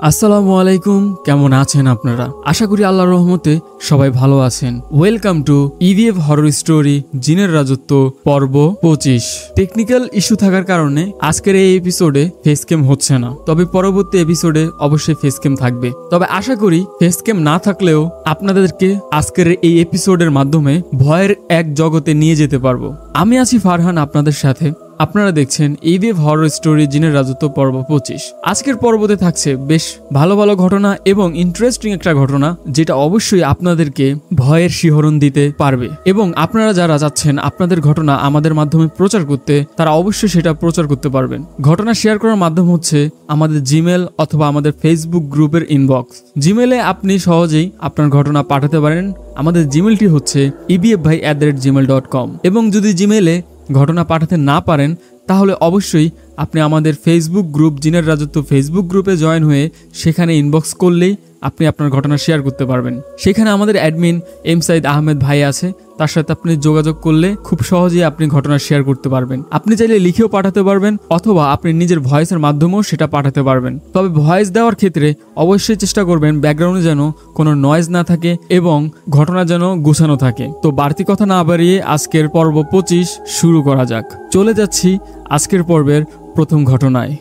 আসসালামু আলাইকুম, কেমন আছেন আপনারা? আশা করি আল্লাহর রহমতে সবাই ভালো আছেন। Welcome to EVF horror story জিনের রাজত্ব পর্ব 25। টেকনিক্যাল ইস্যু থাকার কারণে আজকের এই এপিসোডে ফেসক্যাম হচ্ছে না, তবে পরবর্তী এপিসোডে অবশ্যই ফেসক্যাম থাকবে। তবে আশা করি ফেসক্যাম না থাকলেও আপনাদেরকে আজকের এই এপিসোডের মাধ্যমে ভয়ের এক জগতে নিয়ে যেতে পারবো। আমি আছি ফারহান আপনাদের সাথে। আপনারা দেখছেন ইভিএফ হরর স্টোরি জিনের রাজত্ব পর্ব 25। আজকের পর্বতে থাকছে বেশ ভালো ভালো ঘটনা এবং ইন্টারেস্টিং একটা ঘটনা, যেটা অবশ্যই আপনাদেরকে ভয়ের শিহরণ দিতে পারবে। এবং আপনারা যারা যাচ্ছেন আপনাদের ঘটনা আমাদের মাধ্যমে প্রচার করতে, তারা অবশ্যই সেটা প্রচার করতে পারবেন। ঘটনা শেয়ার করার মাধ্যম হচ্ছে আমাদের জিমেল অথবা আমাদের ফেসবুক গ্রুপের ইনবক্স। জিমেলে আপনি সহজেই আপনার ঘটনা পাঠাতে পারেন। আমাদের জিমেলটি হচ্ছে ebfbhai@gmail.com। এবং যদি জিমেলে ঘটনা পাঠাতে না পারেন তাহলে অবশ্যই আপনি আমাদের ফেসবুক গ্রুপ জিনের রাজত্ব ফেসবুক গ্রুপে জয়েন হয়ে সেখানে ইনবক্স করলেই আপনি আপনার ঘটনা শেয়ার করতে পারবেন। সেখানে আমাদের অ্যাডমিন এম সাইদ আহমেদ ভাই আছে, তার সাথে আপনি যোগাযোগ করলে খুব সহজেই আপনি ঘটনা শেয়ার করতে পারবেন। আপনি চাইলে লিখেও পাঠাতে পারবেন অথবা আপনি নিজের ভয়েসের মাধ্যমেও সেটা পাঠাতে পারবেন। তবে ভয়েস দেওয়ার ক্ষেত্রে অবশ্যই চেষ্টা করবেন ব্যাকগ্রাউন্ডে যেন কোনো নয়েজ না থাকে এবং ঘটনা যেন গুছানো থাকে। তো বাড়তি কথা না বাড়িয়ে আজকের পর্ব 25 শুরু করা যাক। চলে যাচ্ছি আজকের পর্বের প্রথম ঘটনায়।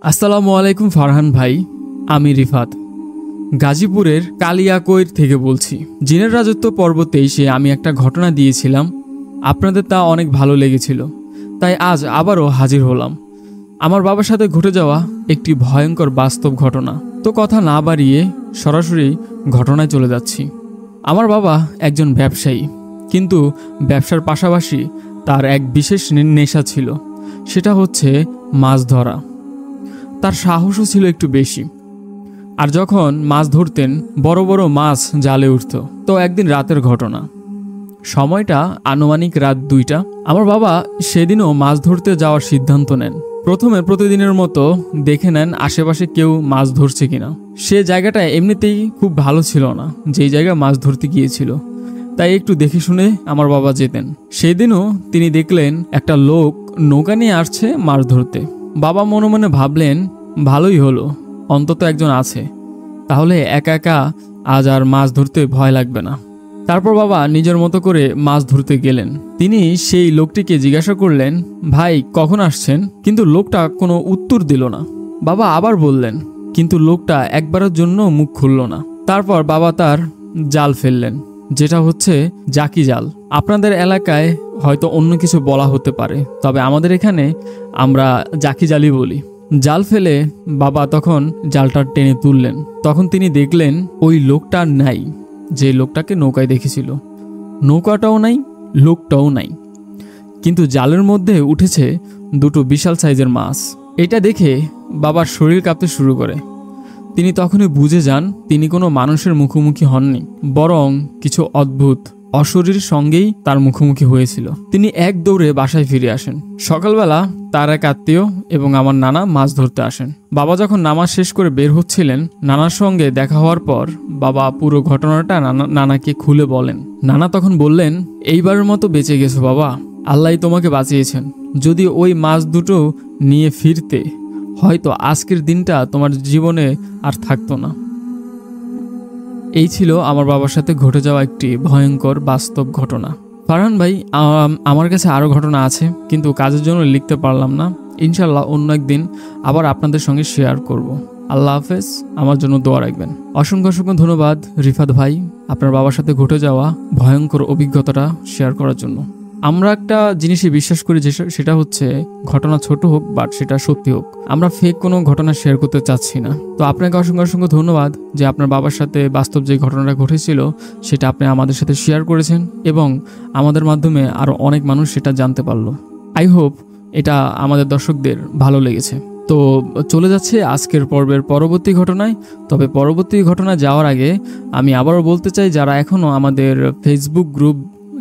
আসসালামু আলাইকুম ফারহান ভাই, আমি রিফাত গাজীপুরের কালিয়াকৈর থেকে বলছি। জিনের রাজত্ব পর্ব 23-এ আমি একটা ঘটনা দিয়েছিলাম, আপনাদের তা অনেক ভালো লেগেছিল, তাই আজ আবারও হাজির হলাম। আমার বাবার সাথে ঘটে যাওয়া একটি ভয়ঙ্কর বাস্তব ঘটনা। তো কথা না বাড়িয়ে সরাসরি ঘটনায় চলে যাচ্ছি। আমার বাবা একজন ব্যবসায়ী, কিন্তু ব্যবসার পাশাপাশি তার এক বিশেষ নেশা ছিল, সেটা হচ্ছে মাছ ধরা। তার সাহসও ছিল একটু বেশি, আর যখন মাছ ধরতেন বড় বড় মাছ জালে উঠত। তো একদিন রাতের ঘটনা, সময়টা আনুমানিক রাত 2টা। আমার বাবা সেদিনও মাছ ধরতে যাওয়ার সিদ্ধান্ত নেন। প্রথমে প্রতিদিনের মতো দেখে নেন আশেপাশে কেউ মাছ ধরছে কিনা। সে জায়গাটা এমনিতেই খুব ভালো ছিল না, যেই জায়গায় মাছ ধরতে গিয়েছিল, তাই একটু দেখে শুনে আমার বাবা যেতেন। সেদিনও তিনি দেখলেন একটা লোক নৌকা নিয়ে আসছে মাছ ধরতে। বাবা মনে মনে ভাবলেন, ভালোই হলো, অন্তত একজন আছে, তাহলে একা একা আজ আর মাছ ধরতে ভয় লাগবে না। তারপর বাবা নিজের মতো করে মাছ ধরতে গেলেন। তিনি সেই লোকটিকে জিজ্ঞাসা করলেন, ভাই কখন আসছেন? কিন্তু লোকটা কোনো উত্তর দিল না। বাবা আবার বললেন, কিন্তু লোকটা একবারের জন্য মুখ খুলল না। তারপর বাবা তার জাল ফেললেন, যেটা হচ্ছে জাকি জাল। আপনাদের এলাকায় হয়তো অন্য কিছু বলা হতে পারে, তবে আমাদের এখানে আমরা জাকি জালই বলি। জাল ফেলে বাবা তখন জালটা টেনে তুললেন। তখন তিনি দেখলেন ওই লোকটা নাই, যে লোকটাকে নৌকায় দেখেছিল। নৌকাটাও নাই, লোকটাও নাই, কিন্তু জালের মধ্যে উঠেছে দুটো বিশাল সাইজের মাছ। এটা দেখে বাবার শরীর কাঁপতে শুরু করে। তিনি তখনই বুঝে যান তিনি কোনো মানুষের মুখোমুখি হননি, বরং কিছু অদ্ভুত অশরীর সঙ্গেই তার মুখোমুখি হয়েছিল। তিনি এক দৌড়ে বাসায় ফিরে আসেন। সকালবেলা তার এক আত্মীয় এবং আমার নানা মাছ ধরতে আসেন। বাবা যখন নামাজ শেষ করে বের হচ্ছিলেন, নানার সঙ্গে দেখা হওয়ার পর বাবা পুরো ঘটনাটা নানাকে খুলে বলেন। নানা তখন বললেন, এইবারের মতো বেঁচে গেছো বাবা, আল্লাহই তোমাকে বাঁচিয়েছেন। যদি ওই মাছ দুটো নিয়ে ফিরতে, হয়তো আজকের দিনটা তোমার জীবনে আর থাকতো না। এই ছিল আমার বাবার সাথে ঘটে যাওয়া একটি ভয়ঙ্কর বাস্তব ঘটনা। ফারহান ভাই, আমার কাছে আরও ঘটনা আছে, কিন্তু কাজের জন্য লিখতে পারলাম না। ইনশাল্লাহ অন্য একদিন আবার আপনাদের সঙ্গে শেয়ার করব। আল্লাহ হাফেজ, আমার জন্য দোয়া রাখবেন। অসংখ্য অসংখ্য ধন্যবাদ রিফাত ভাই, আপনার বাবার সাথে ঘটে যাওয়া ভয়ঙ্কর অভিজ্ঞতাটা শেয়ার করার জন্য। আমরা একটা জিনিসই বিশ্বাস করি, যে সেটা হচ্ছে ঘটনা ছোট হোক বাট সেটা সত্যি হোক। আমরা ফেক কোনো ঘটনা শেয়ার করতে চাচ্ছি না। তো আপনাকে অসংখ্য অসংখ্য ধন্যবাদ যে আপনার বাবার সাথে বাস্তব যে ঘটনাটা ঘটেছিল সেটা আপনি আমাদের সাথে শেয়ার করেছেন এবং আমাদের মাধ্যমে আরও অনেক মানুষ সেটা জানতে পারলো। আই হোপ এটা আমাদের দর্শকদের ভালো লেগেছে। তো চলে যাচ্ছে আজকের পর্বের পরবর্তী ঘটনায়। তবে পরবর্তী ঘটনায় যাওয়ার আগে আমি আবারও বলতে চাই, যারা এখনও আমাদের ফেসবুক গ্রুপ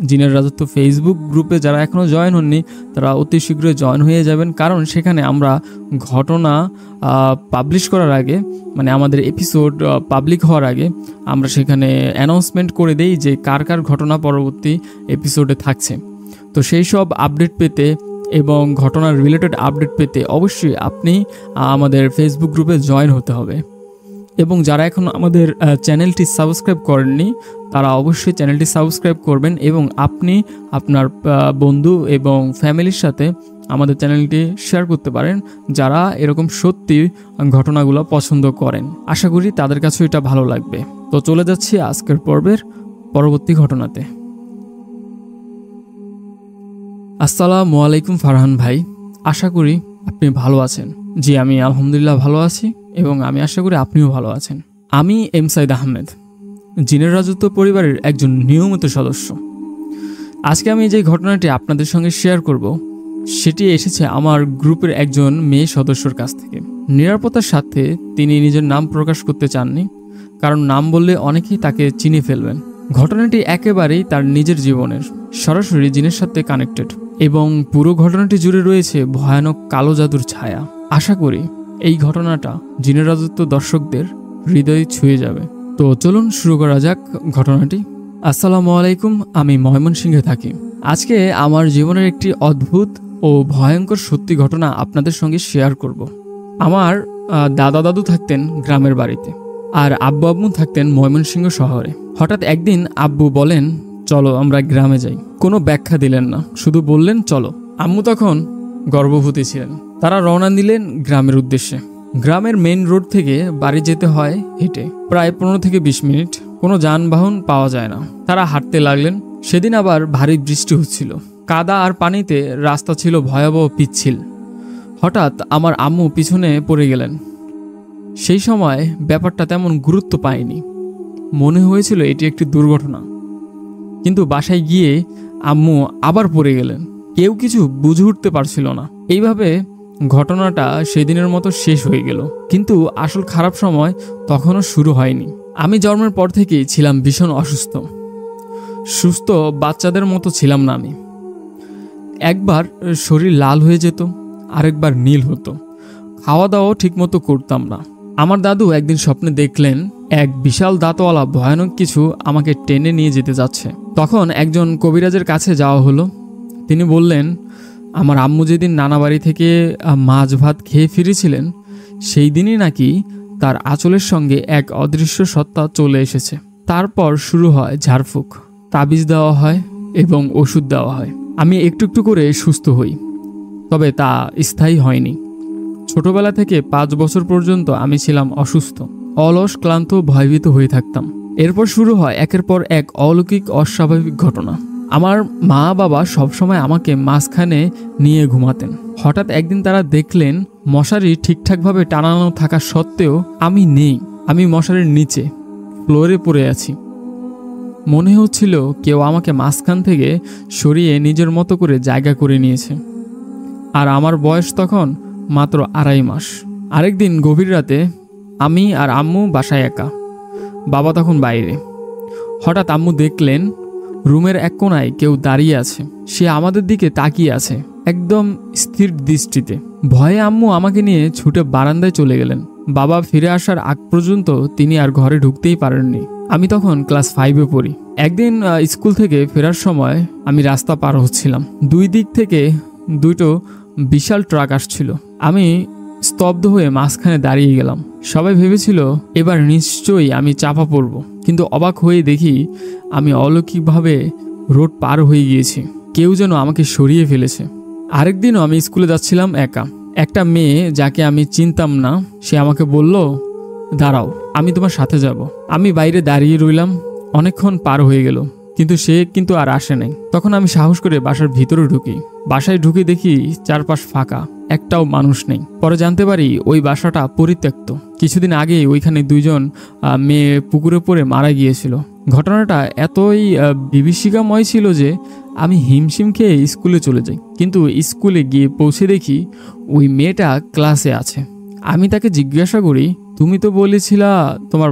জিনের রাজত্ব ফেসবুক গ্রুপে যারা এখনও জয়েন হননি, তারা অতি শীঘ্রই জয়েন হয়ে যাবেন। কারণ সেখানে আমরা ঘটনা পাবলিশ করার আগে, মানে আমাদের এপিসোড পাবলিক হওয়ার আগে, আমরা সেখানে অ্যানাউন্সমেন্ট করে দেই যে কার কার ঘটনা পরবর্তী এপিসোডে থাকছে। তো সেই সব আপডেট পেতে এবং ঘটনার রিলেটেড আপডেট পেতে অবশ্যই আপনি আমাদের ফেসবুক গ্রুপে জয়েন হতে হবে। এবং যারা এখন আমাদের চ্যানেলটি সাবস্ক্রাইব করেননি তারা অবশ্যই চ্যানেলটি সাবস্ক্রাইব করবেন এবং আপনি আপনার বন্ধু এবং ফ্যামিলির সাথে আমাদের চ্যানেলটি শেয়ার করতে পারেন যারা এরকম সত্যি ঘটনাগুলো পছন্দ করেন। আশা করি তাদের কাছেও এটা ভালো লাগবে। তো চলে যাচ্ছি আজকের পর্বের পরবর্তী ঘটনাতে। আসসালামু আলাইকুম ফারহান ভাই, আশা করি আপনি ভালো আছেন। জি, আমি আলহামদুলিল্লাহ ভালো আছি এবং আমি আশা করি আপনিও ভালো আছেন। আমি এম সাইদ আহমেদ, জিনের রাজত্ব পরিবারের একজন নিয়মিত সদস্য। আজকে আমি যে ঘটনাটি আপনাদের সঙ্গে শেয়ার করব সেটি এসেছে আমার গ্রুপের একজন মেয়ে সদস্যর কাছ থেকে। নিরাপত্তার সাথে তিনি নিজের নাম প্রকাশ করতে চাননি, কারণ নাম বললে অনেকেই তাকে চিনে ফেলবেন। ঘটনাটি একেবারেই তার নিজের জীবনের, সরাসরি জিনের সাথে কানেক্টেড এবং পুরো ঘটনাটি জুড়ে রয়েছে ভয়ানক কালো জাদুর ছায়া। আশা করি এই ঘটনাটা জিনের রাজত্ব দর্শকদের হৃদয় ছুঁয়ে যাবে। তো চলুন শুরু করা যাক ঘটনাটি। আসসালামু আলাইকুম, আমি ময়মনসিংহে থাকি। আজকে আমার জীবনের একটি অদ্ভুত ও ভয়ঙ্কর সত্যি ঘটনা আপনাদের সঙ্গে শেয়ার করব। আমার দাদা দাদু থাকতেন গ্রামের বাড়িতে, আর আব্বু আম্মু থাকতেন ময়মনসিংহ শহরে। হঠাৎ একদিন আব্বু বলেন, চলো আমরা গ্রামে যাই। কোনো ব্যাখ্যা দিলেন না, শুধু বললেন চলো। আম্মু তখন গর্ভবতী ছিলেন। তারা রওনা দিলেন গ্রামের উদ্দেশ্যে। গ্রামের মেইন রোড থেকে বাড়ি যেতে হয় হেঁটে, প্রায় 15 থেকে 20 মিনিট। কোনো যানবাহন পাওয়া যায় না। তারা হাঁটতে লাগলেন। সেদিন আবার ভারী বৃষ্টি হচ্ছিল। কাদা আর পানিতে রাস্তা ছিল ভয়াবহ পিচ্ছিল। হঠাৎ আমার আম্মু পিছনে পড়ে গেলেন। সেই সময় ব্যাপারটা তেমন গুরুত্ব পায়নি, মনে হয়েছিল এটি একটি দুর্ঘটনা। কিন্তু বাসায় গিয়ে আম্মু আবার পড়ে গেলেন। কেউ কিছু বুঝে উঠতে পারছিল না। এইভাবে ঘটনাটা সেদিনের মতো শেষ হয়ে গেল। কিন্তু আসল খারাপ সময় তখনও শুরু হয়নি। আমি জন্মের পর থেকেই ছিলাম ভীষণ অসুস্থ। সুস্থ বাচ্চাদের মতো ছিলাম না আমি। একবার শরীর লাল হয়ে যেত, আরেকবার নীল হতো। খাওয়া দাওয়াও ঠিকমতো করতাম না। আমার দাদু একদিন স্বপ্নে দেখলেন এক বিশাল দাঁতওয়ালা ভয়ানক কিছু আমাকে টেনে নিয়ে যেতে যাচ্ছে। তখন একজন কবিরাজের কাছে যাওয়া হলো। তিনি বললেন, আমার আম্মু যেদিন নানা বাড়ি থেকে মাছ ভাত খেয়ে ফিরেছিলেন সেই দিনই নাকি তার আঁচলের সঙ্গে এক অদৃশ্য সত্তা চলে এসেছে। তারপর শুরু হয় ঝাড়ফুঁক, তাবিজ দেওয়া হয় এবং ওষুধ দেওয়া হয়। আমি একটু একটু করে সুস্থ হই, তবে তা স্থায়ী হয়নি। ছোটবেলা থেকে 5 বছর পর্যন্ত আমি ছিলাম অসুস্থ, অলস, ক্লান্ত, ভয়ভীত হয়ে থাকতাম। এরপর শুরু হয় একের পর এক অলৌকিক অস্বাভাবিক ঘটনা। আমার মা বাবা সবসময় আমাকে মাঝখানে নিয়ে ঘুমাতেন। হঠাৎ একদিন তারা দেখলেন মশারি ঠিকঠাকভাবে টানানো থাকা সত্ত্বেও আমি নেই। আমি মশারির নিচে ফ্লোরে পড়ে আছি। মনে হচ্ছিল কেউ আমাকে মাঝখান থেকে সরিয়ে নিজের মতো করে জায়গা করে নিয়েছে। আর আমার বয়স তখন মাত্র 2.5 মাস। আরেকদিন গভীর রাতে আমি আর আম্মু বাসায় একা, বাবা তখন বাইরে। হঠাৎ আম্মু দেখলেন রুমের এক কোণায় কেউ দাঁড়িয়ে আছে। সে আমাদের দিকে তাকিয়ে আছে, একদম স্থির দৃষ্টিতে। ভয়ে আম্মু আমাকে নিয়ে ছুটে বারান্দায় চলে গেলেন। বাবা ফিরে আসার আগ পর্যন্ত তিনি আর ঘরে ঢুকতেই পারেননি। আমি তখন ক্লাস 5-এ পড়ি। একদিন স্কুল থেকে ফেরার সময় আমি রাস্তা পার হচ্ছিলাম। দুই দিক থেকে দুটো বিশাল ট্রাক আসছিল। আমি স্তব্ধ হয়ে মাঝখানে দাঁড়িয়ে গেলাম। সবাই ভেবেছিল এবার নিশ্চয়ই আমি চাপা পড়ব, কিন্তু অবাক হয়ে দেখি আমি অলৌকিকভাবে রোড পার হয়ে গিয়েছি। কেউ যেন আমাকে সরিয়ে ফেলেছে। আরেকদিনও আমি স্কুলে যাচ্ছিলাম একা। একটা মেয়ে যাকে আমি চিনতাম না, সে আমাকে বলল, দাঁড়াও, আমি তোমার সাথে যাব। আমি বাইরে দাঁড়িয়ে রইলাম। অনেকক্ষণ পার হয়ে গেল, কিন্তু সে আর আসে নাই। তখন আমি সাহস করে বাসার ভিতরে ঢুকি। বাসায় ঢুকে দেখি চারপাশ ফাঁকা, একটাও মানুষ নেই। পরে জানতে পারি ওই বাসাটা পরিত্যক্ত। কিছুদিন আগে ওইখানে 2জন মেয়ে পুকুরে পড়ে মারা গিয়েছিল। ঘটনাটা এতই বিভীষিকাময় ছিল যে আমি হিমশিম খেয়ে স্কুলে চলে যাই। কিন্তু স্কুলে গিয়ে পৌঁছে দেখি ওই মেয়েটা ক্লাসে আছে। আমি তাকে জিজ্ঞাসা করি, তুমি তো বলেছিলা তোমার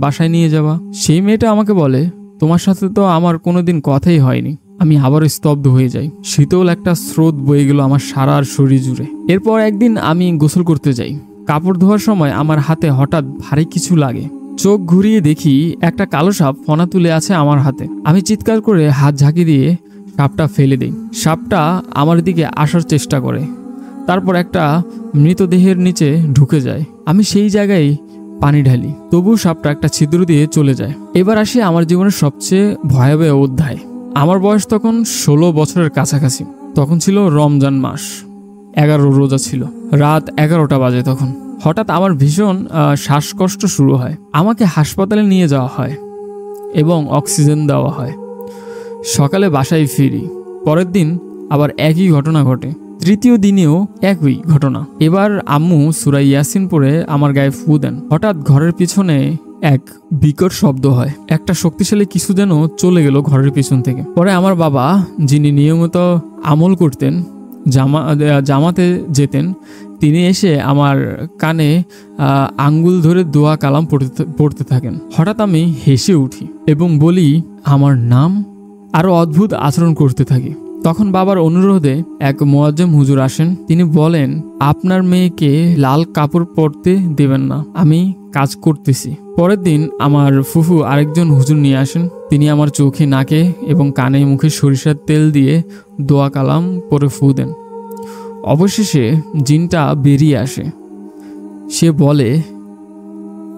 বাসায় নিয়ে যাবা। সেই মেয়েটা আমাকে বলে, তোমার সাথে তো আমার কোনোদিন কথাই হয়নি। আমি আবার স্তব্ধ হয়ে যাই। শীতল একটা স্রোত বয়ে গেল আমার সারা শরীর জুড়ে। এরপর একদিন আমি গোসল করতে যাই। কাপড় ধোয়ার সময় আমার হাতে হঠাৎ ভারী কিছু লাগে। চোখ ঘুরিয়ে দেখি একটা কালো সাপ ফনা তুলে আছে আমার হাতে। আমি চিৎকার করে হাত ঝাঁকি দিয়ে সাপটা ফেলে দেই। সাপটা আমার দিকে আসার চেষ্টা করে, তারপর একটা মৃতদেহের নিচে ঢুকে যায়। আমি সেই জায়গায় পানি ঢালি, তবু সাপটা একটা ছিদ্র দিয়ে চলে যায়। এবার আসি আমার জীবনের সবচেয়ে ভয়াবহ অধ্যায়। আমার বয়স তখন 16 বছরের কাছাকাছি। তখন ছিল রমজান মাস, 11 রোজা ছিল, রাত 11টা বাজে। তখন হঠাৎ আমার ভীষণ শ্বাসকষ্ট শুরু হয়। আমাকে হাসপাতালে নিয়ে যাওয়া হয় এবং অক্সিজেন দেওয়া হয়। সকালে বাসায় ফিরি। পরের দিন আবার একই ঘটনা ঘটে। তৃতীয় দিনেও একই ঘটনা। এবার আম্মু সূরা ইয়াসিন পড়ে আমার গায়ে ফু দেন। হঠাৎ ঘরের পিছনে এক বিকট শব্দ হয়। একটা শক্তিশালী কিছু যেন চলে গেল ঘরের পিছন থেকে। পরে আমার বাবা, যিনি নিয়মিত আমল করতেন, জামাতে যেতেন, তিনি এসে আমার কানে আঙ্গুল ধরে দোয়া কালাম পড়তে থাকেন। হঠাৎ আমি হেসে উঠি এবং বলি আমার নাম। আরও অদ্ভুত আচরণ করতে থাকি। তখন বাবার অনুরোধে এক মুয়াজ্জেম হুজুর আসেন। তিনি বলেন, আপনার মেয়েকে লাল কাপড় পরতে দেবেন না, আমি কাজ করতেছি। পরের দিন আমার ফুফু আরেকজন হুজুর নিয়ে আসেন। তিনি আমার চোখে, নাকে এবং কানে মুখে সরিষার তেল দিয়ে দোয়া কালাম পরে ফু দেন। অবশেষে জিনটা বেরিয়ে আসে। সে বলে,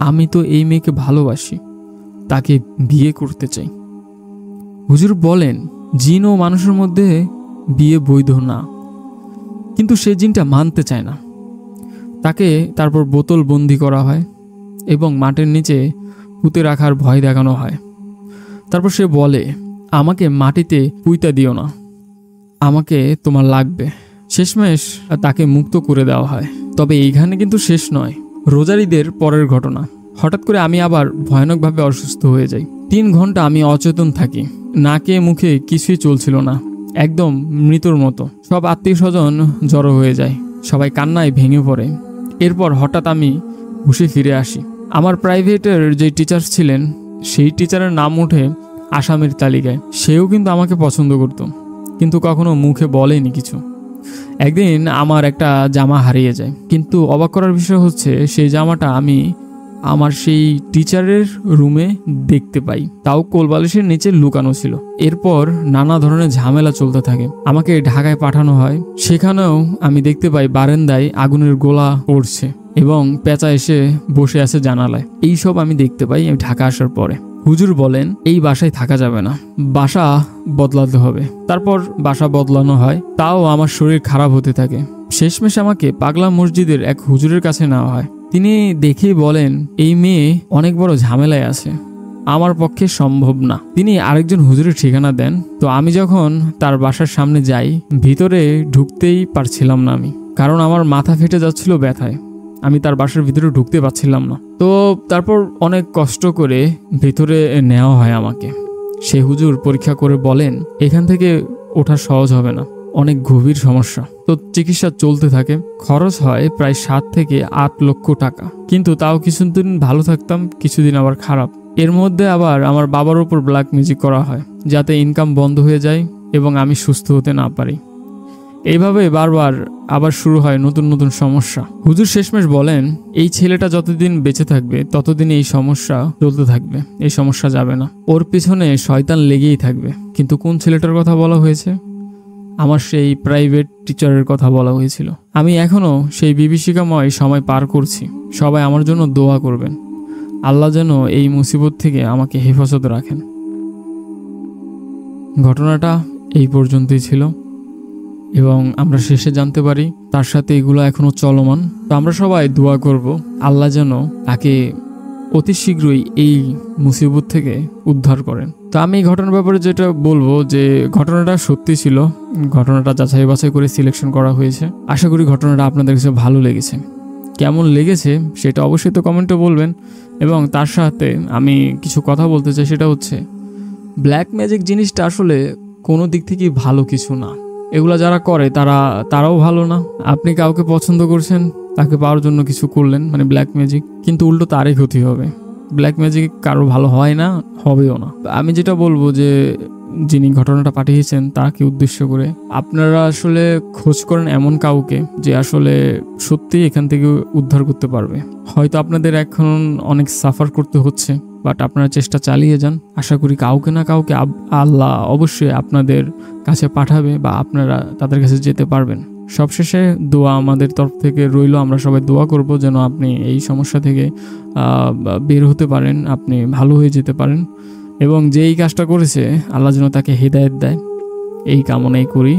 আমি তো এই মেয়েকে ভালোবাসি, তাকে বিয়ে করতে চাই। হুজুর বলেন, জিন ও মানুষের মধ্যে বিয়ে বৈধ না, কিন্তু সে জিনটা মানতে চায় না। তাকে তারপর বোতল বন্দি করা হয় এবং মাটির নিচে পুঁতে রাখার ভয় দেখানো হয়। তারপর সে বলে, আমাকে মাটিতে পুঁতা দিও না, আমাকে তোমার লাগবে। শেষমেশ তাকে মুক্ত করে দেওয়া হয়। তবে এইখানে কিন্তু শেষ নয়। রোজার ঈদের পরের ঘটনা। হঠাৎ করে আমি আবার ভয়ানকভাবে অসুস্থ হয়ে যাই। 3 ঘন্টা আমি অচেতন থাকি। নাকে মুখে কিছুই চলছিল না, একদম মৃত্যুর মতো। সব আত্মীয় স্বজন জড়ো হয়ে যায়, সবাই কান্নায় ভেঙে পড়ে। এরপর হঠাৎ আমি হুঁশে ফিরে আসি। আমার প্রাইভেটের যে টিচার ছিলেন, সেই টিচারের নাম ওঠে আসামের তালিকায়। সেও কিন্তু আমাকে পছন্দ করত, কিন্তু কখনো মুখে বলেনি কিছু। একদিন আমার একটা জামা হারিয়ে যায়, কিন্তু অবাক করার বিষয় হচ্ছে সেই জামাটা আমি আমার সেই টিচারের রুমে দেখতে পাই, তাও কোলবালিশের নিচে লুকানো ছিল। এরপর নানা ধরনের ঝামেলা চলতে থাকে। আমাকে ঢাকায় পাঠানো হয়। সেখানেও আমি দেখতে পাই বারান্দায় আগুনের গোলা পড়ছে এবং পেঁচা এসে বসে আছে জানালায়। এইসব আমি দেখতে পাই আমি ঢাকা আসার পরে। হুজুর বলেন, এই বাসায় থাকা যাবে না, বাসা বদলাতে হবে। তারপর বাসা বদলানো হয়, তাও আমার শরীর খারাপ হতে থাকে। শেষমেশ আমাকে পাগলা মসজিদের এক হুজুরের কাছে নেওয়া হয়। তিনি দেখেই বলেন, এই মেয়ে অনেক বড় ঝামেলায় আছে, আমার পক্ষে সম্ভব না। তিনি আরেকজন হুজুরের ঠিকানা দেন। তো আমি যখন তার বাসার সামনে যাই, ভিতরে ঢুকতেই পারছিলাম না আমি, কারণ আমার মাথা ফেটে যাচ্ছিল ব্যথায়। আমি তার বাসার ভিতরে ঢুকতে পারছিলাম না। তো তারপর অনেক কষ্ট করে ভিতরে নেওয়া হয় আমাকে। সে হুজুর পরীক্ষা করে বলেন, এখান থেকে ওঠা সহজ হবে না, অনেক গভীর সমস্যা। তো চিকিৎসা চলতে থাকে। খরচ হয় প্রায় 7 থেকে 8 লক্ষ টাকা। কিন্তু তাও কিছুদিন ভালো থাকতাম, কিছুদিন আবার খারাপ। এর মধ্যে আবার আমার বাবার উপর ব্ল্যাক ম্যাজিক করা হয়, যাতে ইনকাম বন্ধ হয়ে যায় এবং আমি সুস্থ হতে না পারি। এইভাবে বারবার আবার শুরু হয় নতুন নতুন সমস্যা। হুজুর শেষমেশ বলেন, এই ছেলেটা যতদিন বেঁচে থাকবে ততদিন এই সমস্যা চলতে থাকবে, এই সমস্যা যাবে না। ওর পিছনে শয়তান লেগেই থাকবে। কিন্তু কোন ছেলেটার কথা বলা হয়েছে? আমার সেই প্রাইভেট টিচারের কথা বলা হয়েছিল। আমি এখনও সেই বিভীষিকাময় সময় পার করছি। সবাই আমার জন্য দোয়া করবেন। আল্লাহ যেন এই মুসিবত থেকে আমাকে হেফাজত রাখেন। ঘটনাটা এই পর্যন্তই ছিল এবং আমরা শেষে জানতে পারি তার সাথে এগুলো এখনো চলমান। তো আমরা সবাই দোয়া করব আল্লাহ যেন তাকে অতি শীঘ্রই এই মুসিবত থেকে উদ্ধার করেন। তো আমি এই ঘটনার ব্যাপারে যেটা বলবো, যে ঘটনাটা সত্যি ছিল, ঘটনাটা যাচাই বাছাই করে সিলেকশন করা হয়েছে। আশা করি ঘটনাটা আপনাদের কাছে ভালো লেগেছে। কেমন লেগেছে সেটা অবশ্যই তো কমেন্টে বলবেন। এবং তার সাথে আমি কিছু কথা বলতে চাই, সেটা হচ্ছে ব্ল্যাক ম্যাজিক জিনিসটা আসলে কোনো দিক থেকেই ভালো কিছু না। এগুলা যারা করে তারাও ভালো না। আপনি কাউকে পছন্দ করছেন, তাকে পাওয়ার জন্য কিছু করলেন, মানে ব্ল্যাক ম্যাজিক, কিন্তু উল্টো তারই ক্ষতি হবে। ব্ল্যাক ম্যাজিক কারো ভালো হয় না, হবেও না। আমি যেটা বলবো, যে যিনি ঘটনাটা পাঠিয়েছেন তাকে উদ্দেশ্য করে আপনারা আসলে খোঁজ করেন এমন কাউকে যে আসলে সত্যি এখান থেকে উদ্ধার করতে পারবে। হয়তো আপনাদের এখন অনেক সাফার করতে হচ্ছে, বাট আপনারা চেষ্টা চালিয়ে যান। আশা করি কাউকে না কাউকে আল্লাহ অবশ্যই আপনাদের কাছে পাঠাবে বা আপনারা তাদের কাছে যেতে পারবেন। সবশেষে দোয়া আমাদের তরফ থেকে রইল, আমরা সবাই দোয়া করব যেন আপনি এই সমস্যা থেকে বের হতে পারেন, আপনি ভালো হয়ে যেতে পারেন, এবং যে এই কাজটা করেছে আল্লাহ যেন তাকে হেদায়েত দেয়, এই কামনাই করি।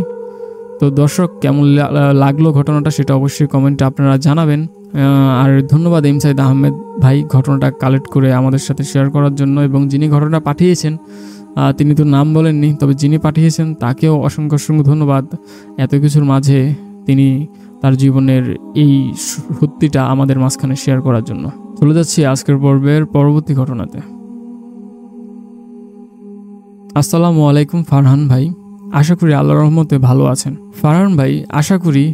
তো দর্শক, কেমন লাগলো ঘটনাটা সেটা অবশ্যই কমেন্টে আপনারা জানাবেন। আর ধন্যবাদ এম সাইদ আহমেদ ভাই ঘটনাটা কালেক্ট করে আমাদের সাথে শেয়ার করার জন্য, এবং যিনি ঘটনাটা পাঠিয়েছেন তিনি তো নাম বলেননি, তবে যিনি পাঠিয়েছেন তাকেও অসংখ্য অসংখ্য ধন্যবাদ। এত কিছুর মাঝে তিনি তার জীবনের এই সত্যিটা আমাদের মাঝখানে শেয়ার করার জন্য। চলে যাচ্ছি আজকের পর্বের পরবর্তী ঘটনাতে। আসসালামু আলাইকুম ফারহান ভাই, আশা করি আল্লাহর রহমতে ভালো আছেন। ফারহান ভাই, আশা করি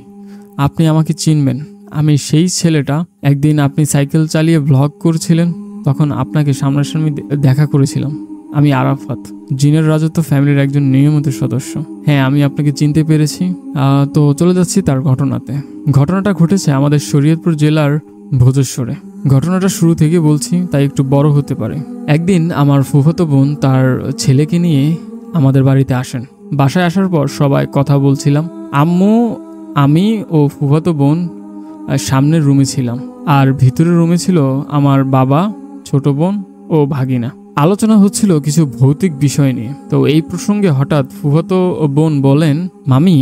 আপনি আমাকে চিনবেন। আমি সেই ছেলেটা, একদিন আপনি সাইকেল চালিয়ে ব্লগ করছিলেন, তখন আপনাকে সামনাসামনি দেখা করেছিলাম। আমি আরাফাত, জিনের রাজত্ব ফ্যামিলির একজন নিয়মিত সদস্য। হ্যাঁ, আমি আপনাকে চিনতে পেরেছি। তো চলে যাচ্ছি তার ঘটনাতে। ঘটনাটা ঘটেছে আমাদের শরীয়তপুর জেলার ভোজেশ্বরে। ঘটনাটা শুরু থেকে বলছি, তাই একটু বড় হতে পারে। একদিন আমার ফুফাতো বোন তার ছেলেকে নিয়ে আমাদের বাড়িতে আসেন। বাসায় আসার পর সবাই কথা বলছিলাম। আম্মু, আমি ও ফুফাতো বোন সামনের রুমে ছিলাম, আর ভিতরের রুমে ছিল আমার বাবা, ছোট বোন ও ভাগিনা। আলোচনা হচ্ছিল কিছু ভৌতিক বিষয় নিয়ে। তো এই প্রসঙ্গে হঠাৎ ফুফাতো বোন বলেন, মামি,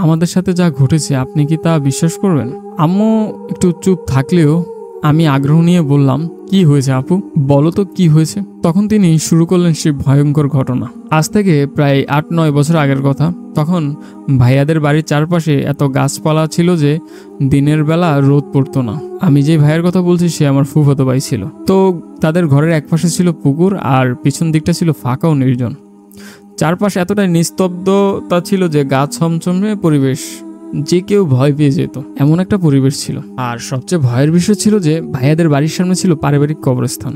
আমাদের সাথে যা ঘটেছে আপনি কি তা বিশ্বাস করবেন? আম্মু একটু চুপ থাকলেও আমি আগ্রহ নিয়ে বললাম, কি হয়েছে আপু, বলো তো কি হয়েছে। তখন তিনি শুরু করলেন সেই ভয়ঙ্কর ঘটনা। আজ থেকে প্রায় 8-9 বছর আগের কথা। তখন ভাইয়াদের বাড়ির চারপাশে এত গাছপালা ছিল যে দিনের বেলা রোদ পড়তো না। আমি যে ভাইয়ের কথা বলছি সে আমার ফুফাতো ভাই ছিল। তো তাদের ঘরের একপাশে ছিল পুকুর, আর পিছন দিকটা ছিল ফাঁকা ও নির্জন। চারপাশে এতটাই নিস্তব্ধতা ছিল যে গাছ ছমছমে পরিবেশ, যে কেউ ভয় পেয়ে যেত এমন একটা পরিবেশ ছিল। আর সবচেয়ে ভয়ের বিষয় ছিল যে ভাইয়াদের বাড়ির সামনে ছিল পারিবারিক কবরস্থান।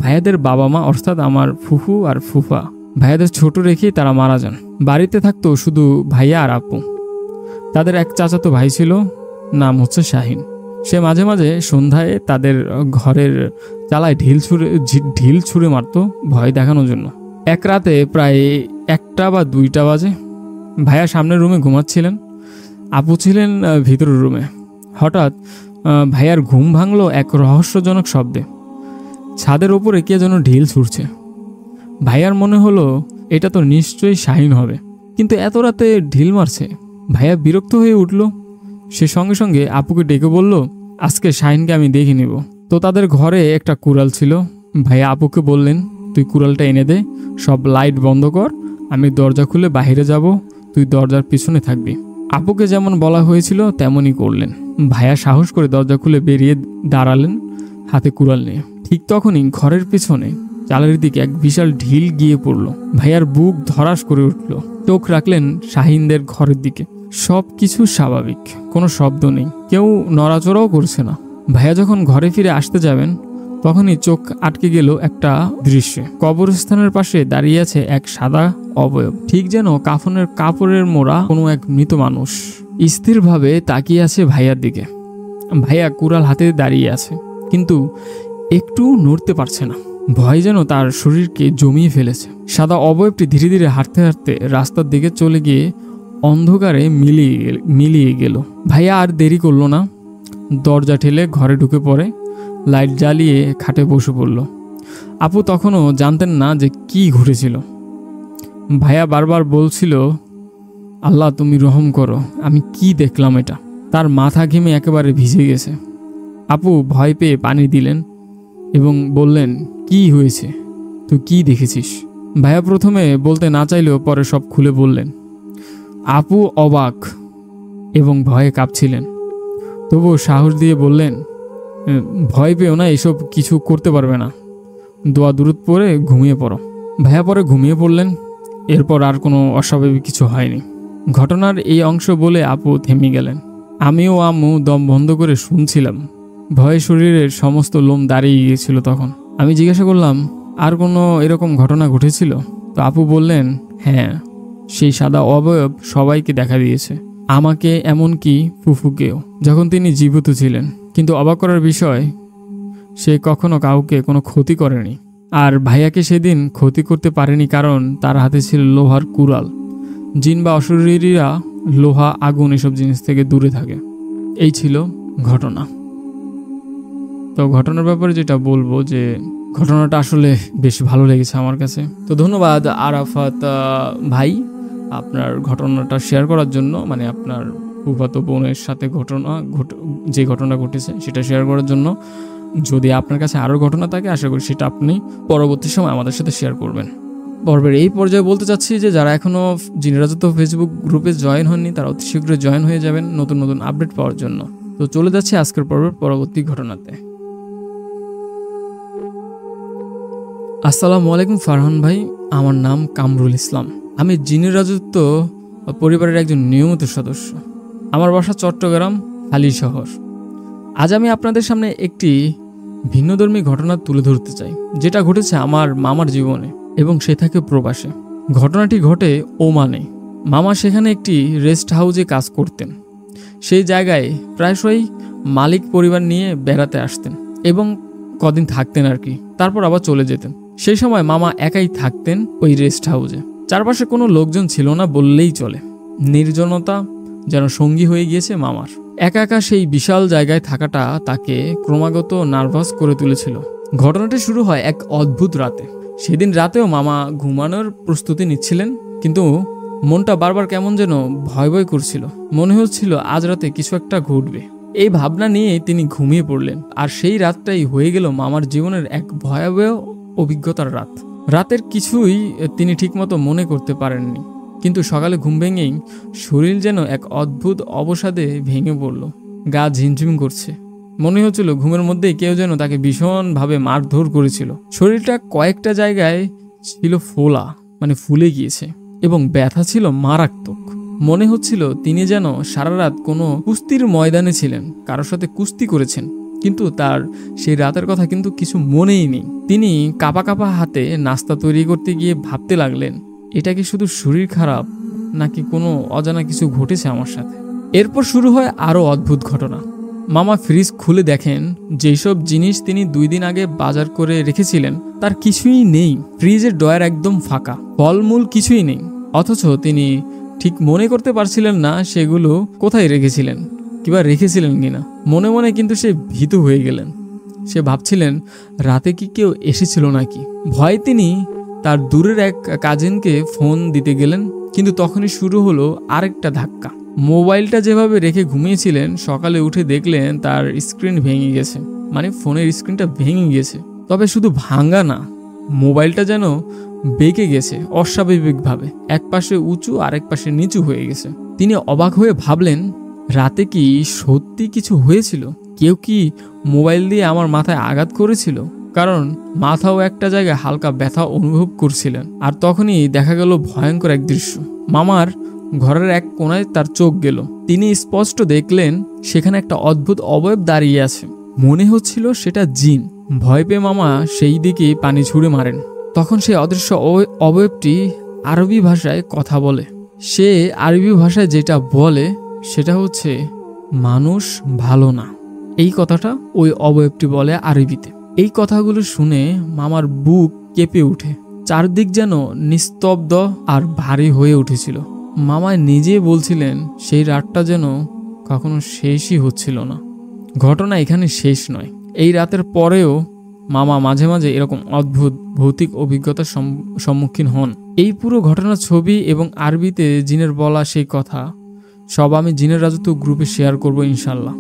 ভাইয়াদের বাবা মা, অর্থাৎ আমার ফুফু আর ফুফা, ভাইয়াদের ছোট রেখেই তারা মারা যান। বাড়িতে থাকতো শুধু ভাইয়া আর আপু। তাদের এক চাচাতো ভাই ছিল, নাম হচ্ছে শাহিন। সে মাঝে মাঝে সন্ধ্যায় তাদের ঘরের চালায় ঢিল ছুঁড়ে মারত ভয় দেখানোর জন্য। এক রাতে প্রায় 1টা বা 2টা বাজে ভাইয়া সামনের রুমে ঘুমাচ্ছিলেন, আপু ছিলেন ভিতরের রুমে। হঠাৎ ভাইয়ার ঘুম ভাঙলো এক রহস্যজনক শব্দে। ছাদের ওপরে কে যেন ঢিল ছুঁড়ছে। ভাইয়ার মনে হলো এটা তো নিশ্চয়ই শাহিন হবে, কিন্তু এত রাতে ঢিল মারছে। ভাইয়া বিরক্ত হয়ে উঠল। সে সঙ্গে সঙ্গে আপুকে ডেকে বলল, আজকে শাহিনকে আমি দেখে নিব। তো তাদের ঘরে একটা কুড়াল ছিল। ভাইয়া আপুকে বললেন, তুই কুড়ালটা এনে দে, সব লাইট বন্ধ কর, আমি দরজা খুলে বাইরে যাব, তুই দরজার পিছনে থাকবি। আপুকে যেমন বলা হয়েছিল তেমনই করলেন। ভাইয়া সাহস করে দরজা খুলে বেরিয়ে দাঁড়ালেন, হাতে কুড়াল নিয়ে। ঠিক তখনই ঘরের পিছনে চালের দিকে এক বিশাল ঢিল গিয়ে পড়ল। ভাইয়ার বুক ধরাস করে উঠল। চোখ রাখলেন শাহিনদের ঘরের দিকে। সব কিছু স্বাভাবিক, কোনো শব্দ নেই, কেউ নড়াচড়াও করছে না। ভাইয়া যখন ঘরে ফিরে আসতে যাবেন তখনই চোখ আটকে গেল একটা দৃশ্যে। কবরস্থানের পাশে দাঁড়িয়ে আছে এক সাদা অবয়ব, ঠিক যেন কাফনের কাপড়ের মোড়া কোনো এক মৃত মানুষ। স্থিরভাবে তাকিয়ে আছে ভাইয়ার দিকে। ভাইয়া কুড়াল হাতে দাঁড়িয়ে আছে, কিন্তু একটু নড়তে পারছে না। ভয় যেন তার শরীরকে জমিয়ে ফেলেছে। সাদা অবয়বটি ধীরে ধীরে হাঁটতে হাঁটতে রাস্তার দিকে চলে গিয়ে অন্ধকারে মিলিয়ে গেল। ভাইয়া আর দেরি করলো না, দরজা ঠেলে ঘরে ঢুকে পড়ে, লাইট জ্বালিয়ে খাটে বসে পড়ল। আপু তখনও জানতেন না যে কি ঘটেছিল। ভাইয়া বারবার বলছিল, আল্লাহ তুমি রহম করো, আমি কি দেখলাম এটা। তার মাথা ঘেমে একেবারে ভিজে গেছে। আপু ভয় পেয়ে পানি দিলেন এবং বললেন, কি হয়েছে, তুই কি দেখেছিস? ভাইয়া প্রথমে বলতে না চাইলেও পরে সব খুলে বললেন। আপু অবাক এবং ভয়ে কাঁপছিলেন, তবুও সাহস দিয়ে বললেন, ভয় পেও না, এসব কিছু করতে পারবে না, দোয়া দুরুদ পড়ে ঘুমিয়ে পড়ো। ভাইয়া পরে ঘুমিয়ে পড়লেন। এরপর আর কোনো অস্বাভাবিক কিছু হয়নি। ঘটনার এই অংশ বলে আপু থেমে গেলেন। আমিও আম্মু দম বন্ধ করে শুনছিলাম। ভয়ে শরীরের সমস্ত লোম দাঁড়িয়ে গিয়েছিল। তখন আমি জিজ্ঞাসা করলাম, আর কোনো এরকম ঘটনা ঘটেছিল? তো আপু বললেন, হ্যাঁ, সেই সাদা অবয়ব সবাইকে দেখা দিয়েছে, আমাকে এমনকি ফুফুকেও, যখন তিনি জীবিত ছিলেন। কিন্তু অবাক করার বিষয়, সে কখনো কাউকে কোনো ক্ষতি করেনি। আর ভাইয়াকে সেদিন ক্ষতি করতে পারেনি কারণ তার হাতে ছিল লোহার কুড়াল। জিন বা অশরীরীরা লোহা, আগুন এসব জিনিস থেকে দূরে থাকে। এই ছিল ঘটনা। তো ঘটনার ব্যাপারে যেটা বলবো যে ঘটনাটা আসলে বেশ ভালো লেগেছে আমার কাছে। তো ধন্যবাদ আরাফাত ভাই আপনার ঘটনাটা শেয়ার করার জন্য, মানে আপনার ফুফাতো বোনের সাথে যে ঘটনা ঘটেছে সেটা শেয়ার করার জন্য। যদি আপনার কাছে আরও ঘটনা থাকে আশা করি সেটা আপনি পরবর্তী সময় আমাদের সাথে শেয়ার করবেন। পর্বের এই পর্যায়ে বলতে চাচ্ছি যে যারা এখনও জিনের রাজত্ব ফেসবুক গ্রুপে জয়েন হননি তারা অতি শীঘ্রই জয়েন হয়ে যাবেন নতুন নতুন আপডেট পাওয়ার জন্য। তো চলে যাচ্ছে আজকের পর্বের পরবর্তী ঘটনাতে। আসসালামু আলাইকুম ফারহান ভাই, আমার নাম কামরুল ইসলাম। আমি জিনের রাজত্ব পরিবারের একজন নিয়মিত সদস্য। আমার বাসা চট্টগ্রাম হালি শহর। আজ আমি আপনাদের সামনে একটি ভিন্নধর্মী ঘটনা তুলে ধরতে চাই, যেটা ঘটেছে আমার মামার জীবনে এবং সে থাকে প্রবাসে। ঘটনাটি ঘটে ওমানে। মামা সেখানে একটি রেস্ট হাউসে কাজ করতেন। সেই জায়গায় প্রায়শই মালিক পরিবার নিয়ে বেড়াতে আসতেন এবং কদিন থাকতেন আর কি, তারপর আবার চলে যেতেন। সেই সময় মামা একাই থাকতেন ওই রেস্ট হাউসে। চারপাশে কোনো লোকজন ছিল না বললেই চলে। নির্জনতা যেন সঙ্গী হয়ে গিয়েছে মামার। একা একা সেই বিশাল জায়গায় থাকাটা তাকে ক্রমাগত নার্ভাস করে তুলেছিল। ঘটনাটি শুরু হয় এক অদ্ভুত রাতে। সেদিন রাতেও মামা ঘুমানোর প্রস্তুতি নিচ্ছিলেন, কিন্তু মনটা বারবার কেমন যেন ভয় ভয় করছিল। মনে হচ্ছিল আজ রাতে কিছু একটা ঘটবে। এই ভাবনা নিয়ে তিনি ঘুমিয়ে পড়লেন। আর সেই রাতটাই হয়ে গেল মামার জীবনের এক ভয়াবহ অভিজ্ঞতার রাত। রাতের কিছুই তিনি ঠিকমতো মনে করতে পারেননি, কিন্তু সকালে ঘুম ভেঙেই শরীর যেন এক অদ্ভুত অবসাদে ভেঙে পড়ল। গা ঝিমঝিম করছে। মনে হচ্ছিল ঘুমের মধ্যেই কেউ যেন তাকে ভীষণভাবে মারধর করেছিল। শরীরটা কয়েকটা জায়গায় ছিল ফোলা, মানে ফুলে গিয়েছে, এবং ব্যথা ছিল মারাত্মক। মনে হচ্ছিল তিনি যেন সারা রাত কোনো কুস্তির ময়দানে ছিলেন, কারোর সাথে কুস্তি করেছেন, কিন্তু তার সেই রাতের কথা কিন্তু কিছু মনেই নেই। তিনি কাঁপা কাঁপা হাতে নাস্তা তৈরি করতে গিয়ে ভাবতে লাগলেন, এটা কি শুধু শরীর খারাপ নাকি কোনো অজানা কিছু ঘটেছে আমার সাথে। এরপর শুরু হয় আরও অদ্ভুত ঘটনা। মামা ফ্রিজ খুলে দেখেন যেসব জিনিস তিনি 2 দিন আগে বাজার করে রেখেছিলেন তার কিছুই নেই। ফ্রিজের ডয়ার একদম ফাঁকা, ফলমূল কিছুই নেই। অথচ তিনি ঠিক মনে করতে পারছিলেন না সেগুলো কোথায় রেখেছিলেন কিংবা রেখেছিলেন কিনা। মনে মনে কিন্তু সে ভীতু হয়ে গেলেন। সে ভাবছিলেন রাতে কি কেউ এসেছিল নাকি। ভয়ে তিনি তার দূরের এক কাজিনকে ফোন দিতে গেলেন, কিন্তু তখনই শুরু হলো আরেকটা ধাক্কা। মোবাইলটা যেভাবে রেখে ঘুমিয়েছিলেন সকালে উঠে দেখলেন তার স্ক্রিন ভেঙে গেছে, মানে ফোনের স্ক্রিনটা ভেঙে গেছে। তবে শুধু ভাঙা না, মোবাইলটা যেন বেঁকে গেছে অস্বাভাবিকভাবে। এক পাশে উঁচু আর এক পাশে নিচু হয়ে গেছে। তিনি অবাক হয়ে ভাবলেন, রাতে কি সত্যি কিছু হয়েছিল? কেউ কি মোবাইল দিয়ে আমার মাথায় আঘাত করেছিল? কারণ মাথাও একটা জায়গায় হালকা ব্যথা অনুভব করছিলেন। আর তখনই দেখা গেল ভয়ঙ্কর এক দৃশ্য। মামার ঘরের এক কোণায় তার চোখ গেল। তিনি স্পষ্ট দেখলেন সেখানে একটা অদ্ভুত অবয়ব দাঁড়িয়ে আছে। মনে হচ্ছিল সেটা জিন। ভয় পেয়ে মামা সেই দিকে পানি ছুঁড়ে মারেন। তখন সেই অদৃশ্য অবয়বটি আরবি ভাষায় কথা বলে। সে আরবি ভাষায় যেটা বলে সেটা হচ্ছে মানুষ ভালো না। এই কথাটা ওই অবয়বটি বলে আরবিতে। এই কথাগুলো শুনে মামার বুক কেঁপে উঠে। চারদিক যেন নিস্তব্ধ আর ভারী হয়ে উঠেছিল। মামা নিজে বলছিলেন সেই রাতটা যেন কখনো শেষই হচ্ছিল না। ঘটনা এখানে শেষ নয়। এই রাতের পরেও মামা মাঝে মাঝে এরকম অদ্ভুত ভৌতিক অভিজ্ঞতার সম্মুখীন হন। এই পুরো ঘটনার ছবি এবং আরবিতে জিনের বলা সেই কথা সব আমি জিনের রাজত্ব গ্রুপে শেয়ার করব ইনশাল্লাহ।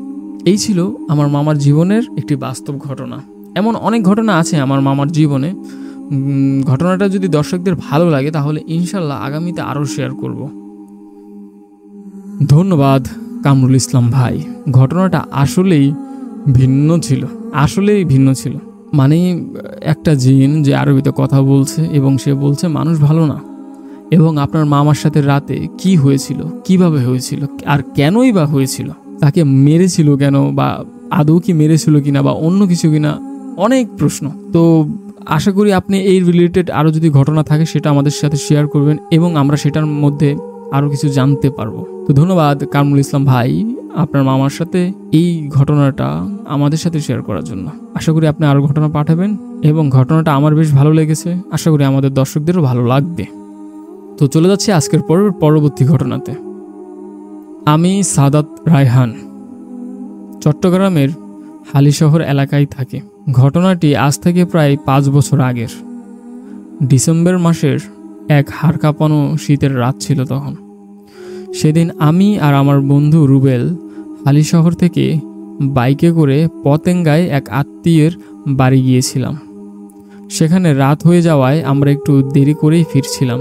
এই ছিল আমার মামার জীবনের একটি বাস্তব ঘটনা। এমন অনেক ঘটনা আছে আমার মামার জীবনে। ঘটনাটা যদি দর্শকদের ভালো লাগে তাহলে ইনশাল্লাহ আগামীতে আরও শেয়ার করব। ধন্যবাদ কামরুল ইসলাম ভাই। ঘটনাটা আসলেই ভিন্ন ছিল। মানে একটা জিন যে আরবিতে কথা বলছে এবং সে বলছে মানুষ ভালো না, এবং আপনার মামার সাথে রাতে কি হয়েছিল, কিভাবে হয়েছিল, আর কেনই বা হয়েছিল, তাকে মেরেছিল কেন, বা আদৌ কি মেরেছিল কিনা, বা অন্য কিছু কিনা, অনেক প্রশ্ন। তো আশা করি আপনি এই রিলেটেড আরও যদি ঘটনা থাকে সেটা আমাদের সাথে শেয়ার করবেন এবং আমরা সেটার মধ্যে আরও কিছু জানতে পারবো। তো ধন্যবাদ কামরুল ইসলাম ভাই আপনার মামার সাথে এই ঘটনাটা আমাদের সাথে শেয়ার করার জন্য। আশা করি আপনি আরও ঘটনা পাঠাবেন এবং ঘটনাটা আমার বেশ ভালো লেগেছে, আশা করি আমাদের দর্শকদেরও ভালো লাগবে। তো চলে যাচ্ছি আজকের পরবর্তী ঘটনাতে। আমি সাদাত রায়হান, চট্টগ্রামের হালিশহর এলাকায় থাকি। ঘটনাটি আজ থেকে প্রায় 5 বছর আগের। ডিসেম্বর মাসের এক হাড় কাঁপানো শীতের রাত ছিল তখন। সেদিন আমি আর আমার বন্ধু রুবেল হালিশহর থেকে বাইকে করে পতেঙ্গায় এক আত্মীয়ের বাড়ি গিয়েছিলাম। সেখানে রাত হয়ে যাওয়ায় আমরা একটু দেরি করেই ফিরছিলাম।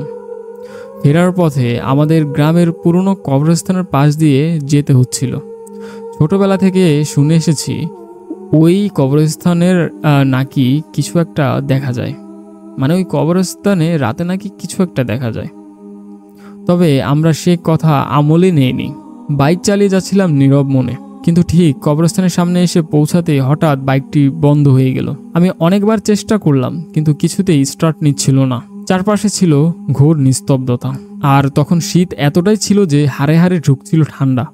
ফেরার পথে আমাদের গ্রামের পুরনো কবরস্থানের পাশ দিয়ে যেতে হচ্ছিল। ছোটবেলা থেকে শুনে এসেছি ওই কবরস্থানের নাকি কিছু একটা দেখা যায়, মানে ওই কবরস্থানে রাতে নাকি কিছু একটা দেখা যায়। তবে আমরা সে কথা আমলে নেইনি। বাইক চালিয়ে যাচ্ছিলাম নীরব মনে, কিন্তু ঠিক কবরস্থানের সামনে এসে পৌঁছাতে হঠাৎ বাইকটি বন্ধ হয়ে গেল। আমি অনেকবার চেষ্টা করলাম কিন্তু কিছুতেই স্টার্ট নিচ্ছিল না। চারপাশে ছিল ঘোর নিস্তব্ধতা, আর তখন শীত এতটাই ছিল যে হাড়ে হাড়ে ঢুকছিল ঠান্ডা।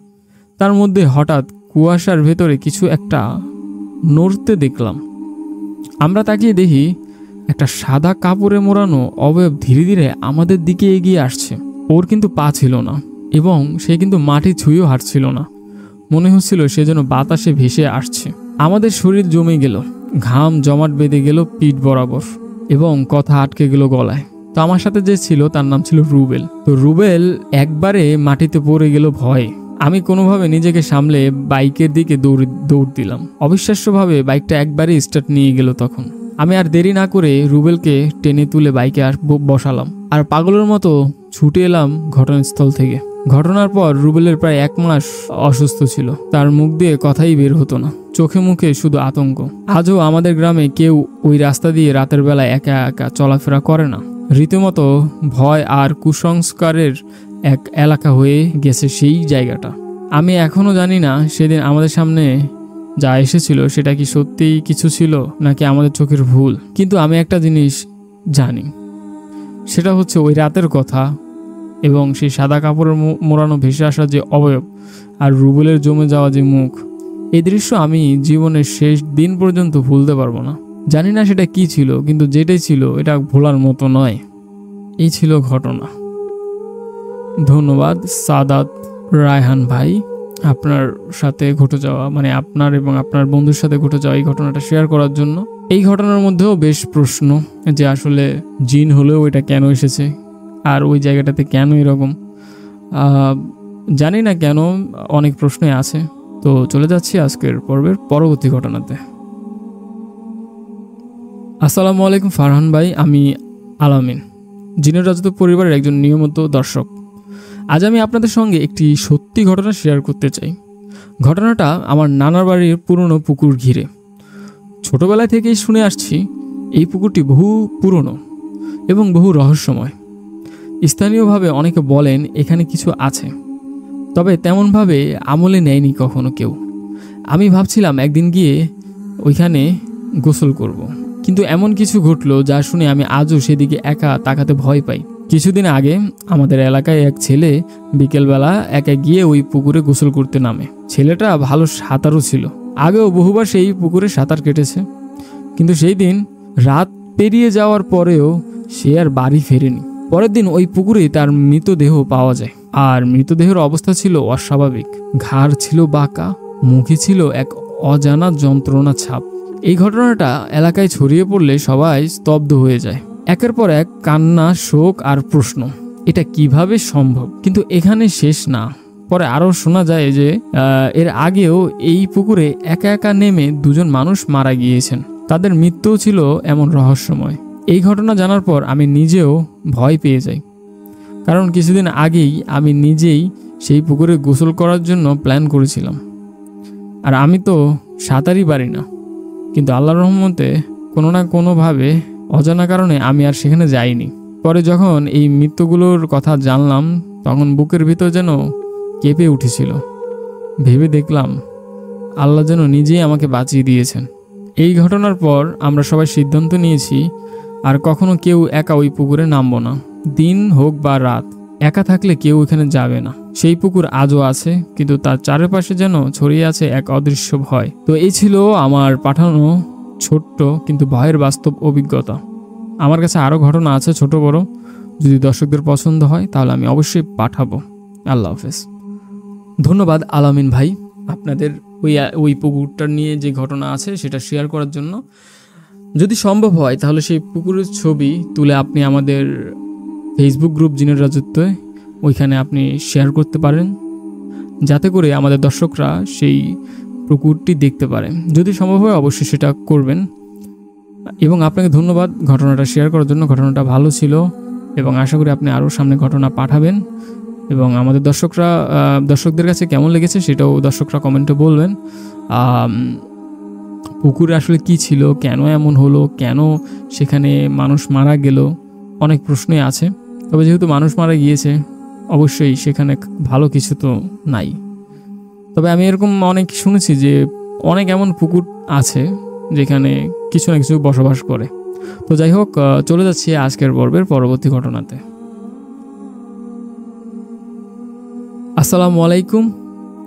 তার মধ্যে হঠাৎ কুয়াশার ভেতরে কিছু একটা নড়তে দেখলাম। আমরা তাকিয়ে দেখি একটা সাদা কাপড়ে মোড়ানো অবয়ব ধীরে ধীরে আমাদের দিকে এগিয়ে আসছে। ওর কিন্তু পা ছিল না এবং সে কিন্তু মাটি ছুঁয়েও হাঁটছিল না। মনে হচ্ছিল সে যেন বাতাসে ভেসে আসছে। আমাদের শরীর জমে গেল, ঘাম জমাট বেঁধে গেল পিঠ বরাবর এবং কথা আটকে গেল গলায়। তো আমার সাথে যে ছিল তার নাম ছিল রুবেল। তো রুবেল একবারে মাটিতে পড়ে গেল ভয়ে। আমি কোনোভাবে নিজেকে সামলে বাইকের দিকে দৌড় দিলাম। অবিশ্বাস্যভাবে বাইকটা একবারে স্টার্ট নিয়ে গেল। তখন আমি আর দেরি না করে রুবেলকে টেনে তুলে বাইকে বসালাম আর পাগলের মতো ছুটে এলাম ঘটনাস্থল থেকে। ঘটনার পর রুবেলের প্রায় 1 মাস অসুস্থ ছিল। তার মুখ দিয়ে কথাই বের হতো না, চোখে মুখে শুধু আতঙ্ক। আজও আমাদের গ্রামে কেউ ওই রাস্তা দিয়ে রাতের বেলায় একা একা চলাফেরা করে না। রীতিমতো ভয় আর কুসংস্কারের এক এলাকা হয়ে গেছে সেই জায়গাটা। আমি এখনো জানি না সেদিন আমাদের সামনে যা এসেছিল সেটা কি সত্যিই কিছু ছিল নাকি আমাদের চোখের ভুল। কিন্তু আমি একটা জিনিস জানি, সেটা হচ্ছে ওই রাতের কথা এবং সেই সাদা কাপড়ের মোড়ানো ভেসে আসা যে অবয়ব আর রুবেলের জমে যাওয়া যে মুখ, এই দৃশ্য আমি জীবনের শেষ দিন পর্যন্ত ভুলতে পারবো না। জানি না সেটা কি ছিল, কিন্তু যেটাই ছিল এটা ভোলার মতো নয়। এই ছিল ঘটনা। ধন্যবাদ সাদাত রায়হান ভাই আপনার সাথে ঘটে যাওয়া, মানে আপনার এবং আপনার বন্ধুর সাথে ঘটে যাওয়া এই ঘটনাটা শেয়ার করার জন্য। এই ঘটনার মধ্যেও বেশ প্রশ্ন যে আসলে জিন হলেও এটা কেন এসেছে আর ওই জায়গাটাতে কেন এরকম, জানি না কেন, অনেক প্রশ্নই আছে। তো চলে যাচ্ছি আজকের পর্বের পরবর্তী ঘটনাতে। আসসালামু আলাইকুম ফারহান ভাই, আমি আলামিন, জিনের রাজত্ব পরিবারের একজন নিয়মিত দর্শক। আজ আমি আপনাদের সঙ্গে একটি সত্যি ঘটনা শেয়ার করতে চাই। ঘটনাটা আমার নানার বাড়ির পুরনো পুকুর ঘিরে। ছোটবেলা থেকেই শুনে আসছি এই পুকুরটি বহু পুরনো এবং বহু রহস্যময়। স্থানীয়ভাবে অনেকে বলেন এখানে কিছু আছে, তবে তেমনভাবে আমলে নেয়নি কখনো কেউ। আমি ভাবছিলাম একদিন গিয়ে ওইখানে গোসল করব, কিন্তু এমন কিছু ঘটলো যা শুনে আমি আজও সেদিকে একা তাকাতে ভয় পাই। কিছুদিন আগে আমাদের এলাকায় এক ছেলে বিকেলবেলা একা গিয়ে ওই পুকুরে গোসল করতে নামে। ছেলেটা ভালো সাঁতারও ছিল, আগেও বহুবার সেই পুকুরে সাঁতার কেটেছে, কিন্তু সেই দিন রাত পেরিয়ে যাওয়ার পরেও সে আর বাড়ি ফেরেনি। পরের দিন ওই পুকুরে তার মৃতদেহ পাওয়া যায়, আর মৃতদেহের অবস্থা ছিল অস্বাভাবিক। ঘাড় ছিল বাঁকা, মুখে ছিল এক অজানা যন্ত্রণা ছাপ। এই ঘটনাটা এলাকায় ছড়িয়ে পড়লে সবাই স্তব্ধ হয়ে যায়। একের পর এক কান্না, শোক আর প্রশ্ন, এটা কিভাবে সম্ভব। কিন্তু এখানে শেষ না। পরে আরও শোনা যায় যে এর আগেও এই পুকুরে একা একা নেমে 2জন মানুষ মারা গিয়েছেন। তাদের মৃত্যুও ছিল এমন রহস্যময়। এই ঘটনা জানার পর আমি নিজেও ভয় পেয়ে যাই, কারণ কিছুদিন আগেই আমি নিজেই সেই পুকুরে গোসল করার জন্য প্ল্যান করেছিলাম। আর আমি তো সাঁতারই পারি না, কিন্তু আল্লাহর রহমতে কোনো না কোনোভাবে অজানা কারণে আমি আর সেখানে যাইনি। পরে যখন এই মৃত্যুগুলোর কথা জানলাম তখন বুকের ভিতর যেন কেঁপে উঠেছিল। ভেবে দেখলাম আল্লাহ যেন নিজেই আমাকে বাঁচিয়ে দিয়েছেন। এই ঘটনার পর আমরা সবাই সিদ্ধান্ত নিয়েছি আর কখনো কেউ একা ওই পুকুরে নামবো না। দিন হোক বা রাত, একা থাকলে কেউ এখানে যাবে না। সেই পুকুর আজও আছে, কিন্তু তার চারপাশে যেন ছড়িয়ে আছে এক অদৃশ্য ভয়। তো এই ছিল আমার পাঠানো ছোট্ট কিন্তু ভয়ের বাস্তব অভিজ্ঞতা। আমার কাছে আরও ঘটনা আছে ছোট বড়, যদি দর্শকদের পছন্দ হয় তাহলে আমি অবশ্যই পাঠাবো। আল্লাহ হাফেজ। ধন্যবাদ আলামিন ভাই, আপনাদের ওই পুকুরটার নিয়ে যে ঘটনা আছে সেটা শেয়ার করার জন্য। যদি সম্ভব হয় তাহলে সেই পুকুরের ছবি তুলে আপনি আমাদের ফেসবুক গ্রুপ জিনের রাজত্বে ওইখানে আপনি শেয়ার করতে পারেন, যাতে করে আমাদের দর্শকরা সেই পুকুরটি দেখতে পারে। যদি সম্ভব হয় অবশ্যই সেটা করবেন। এবং আপনাকে ধন্যবাদ ঘটনাটা শেয়ার করার জন্য। ঘটনাটা ভালো ছিল এবং আশা করি আপনি আরও সামনে ঘটনা পাঠাবেন। এবং আমাদের দর্শকদের কাছে কেমন লেগেছে সেটাও দর্শকরা কমেন্টে বলবেন। পুকুরে আসলে কি ছিল, কেন এমন হলো, কেন সেখানে মানুষ মারা গেল, অনেক প্রশ্নই আছে। তবে যেহেতু মানুষ মারা গিয়েছে অবশ্যই সেখানে ভালো কিছু তো নাই। তবে আমি এরকম অনেক শুনেছি যে অনেক এমন পুকুর আছে যেখানে কিছু না কিছু বসবাস করে। তো যাই হোক, চলে যাচ্ছি আজকের পর্বের পরবর্তী ঘটনাতে। আসসালামু আলাইকুম,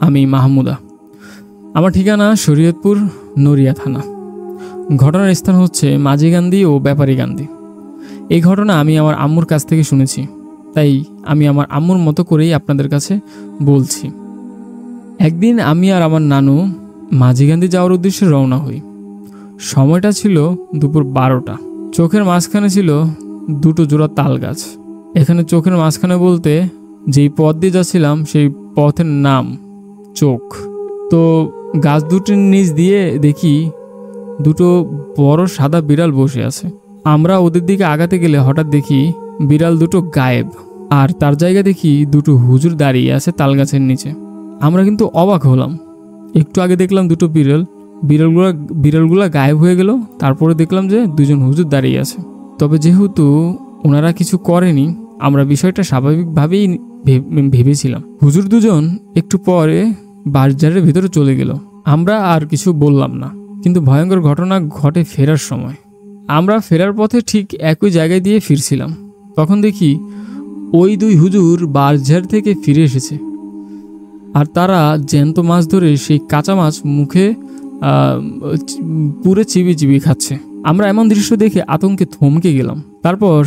আমি মাহমুদা। আমার ঠিকানা শরীয়তপুর নড়িয়া থানা। ঘটনার স্থান হচ্ছে মাঝিগান্ধী ও ব্যাপারীগান্ধী। এই ঘটনা আমি আমার আম্মুর কাছ থেকে শুনেছি, তাই আমি আমার আম্মুর মতো করেই আপনাদের কাছে বলছি। একদিন আমি আর আমার নানু মাঝিগান্ধী যাওয়ার উদ্দেশ্যে রওনা হই। সময়টা ছিল দুপুর 12টা। চোখের মাঝখানে ছিল দুটো জোড়া তাল গাছ। এখানে চোখের মাঝখানে বলতে যেই পথ দিয়ে যাচ্ছিলাম সেই পথের নাম চোখ। তো গাছ দুটির নিচ দিয়ে দেখি দুটো বড় সাদা বিড়াল বসে আছে। আমরা ওদের দিকে আগাতে গেলে হঠাৎ দেখি বিড়াল দুটো গায়েব, আর তার জায়গা দেখি দুটো হুজুর দাঁড়িয়ে আছে তাল গাছের নিচে। আমরা কিন্তু অবাক হলাম। একটু আগে দেখলাম দুটো বিড়ালগুলা গায়েব হয়ে গেল, তারপরে দেখলাম যে দুজন হুজুর দাঁড়িয়ে আছে। তবে যেহেতু ওনারা কিছু করেনি, আমরা বিষয়টা স্বাভাবিকভাবেই ভেবেছিলাম। হুজুর দুজন একটু পরে বাজারের ভিতরে চলে গেল। আমরা আর কিছু বললাম না। কিন্তু ভয়ঙ্কর ঘটনা ঘটে ফেরার সময়। আমরা ফেরার পথে ঠিক একই জায়গায় দিয়ে ফিরছিলাম, তখন দেখি ওই দুই হুজুর বাজার থেকে ফিরে এসেছে, আর তারা জ্যান্ত মাছ ধরে সেই কাঁচা মাছ মুখে পুরে চিবিয়ে খাচ্ছে। আমরা এমন দৃশ্য দেখে আতঙ্কে থমকে গেলাম। তারপর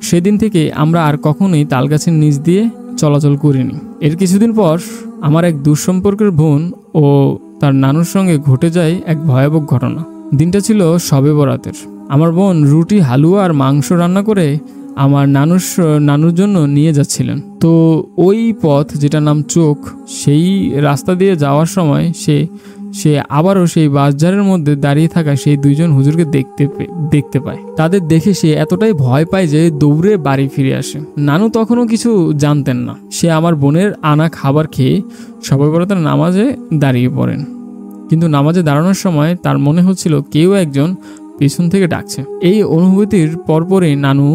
সেদিন থেকে আমরা আর কখনোই তালগাছের নিচ দিয়ে চলাচল করিনি। এর কিছুদিন পর আমার এক দুঃসম্পর্কের বোন ও তার নানুর সঙ্গে ঘটে যায় এক ভয়াবহ ঘটনা। দিনটা ছিল শবে বরাতের। আমার বোন রুটি, হালুয়া আর মাংস রান্না করে আমার নানুর জন্য নিয়ে যাচ্ছিলেন। তো ওই পথ যেটার নাম চোখ, সেই রাস্তা দিয়ে যাওয়ার সময় সে আবারও সেই বাজারের মধ্যে দাঁড়িয়ে থাকা সেই দুইজন হুজুরকে দেখতে পায়। তাদের দেখে সে এতটাই ভয় পায় যে দৌড়ে বাড়ি ফিরে আসে। নানু তখনও কিছু জানতেন না। সে আমার বোনের আনা খাবার খেয়ে শবে বরাতের নামাজে দাঁড়িয়ে পড়েন। কিন্তু নামাজে দাঁড়ানোর সময় তার মনে হচ্ছিল কেউ একজন পেছন থেকে ডাকছে। এই অনুভূতির পরপরই নানু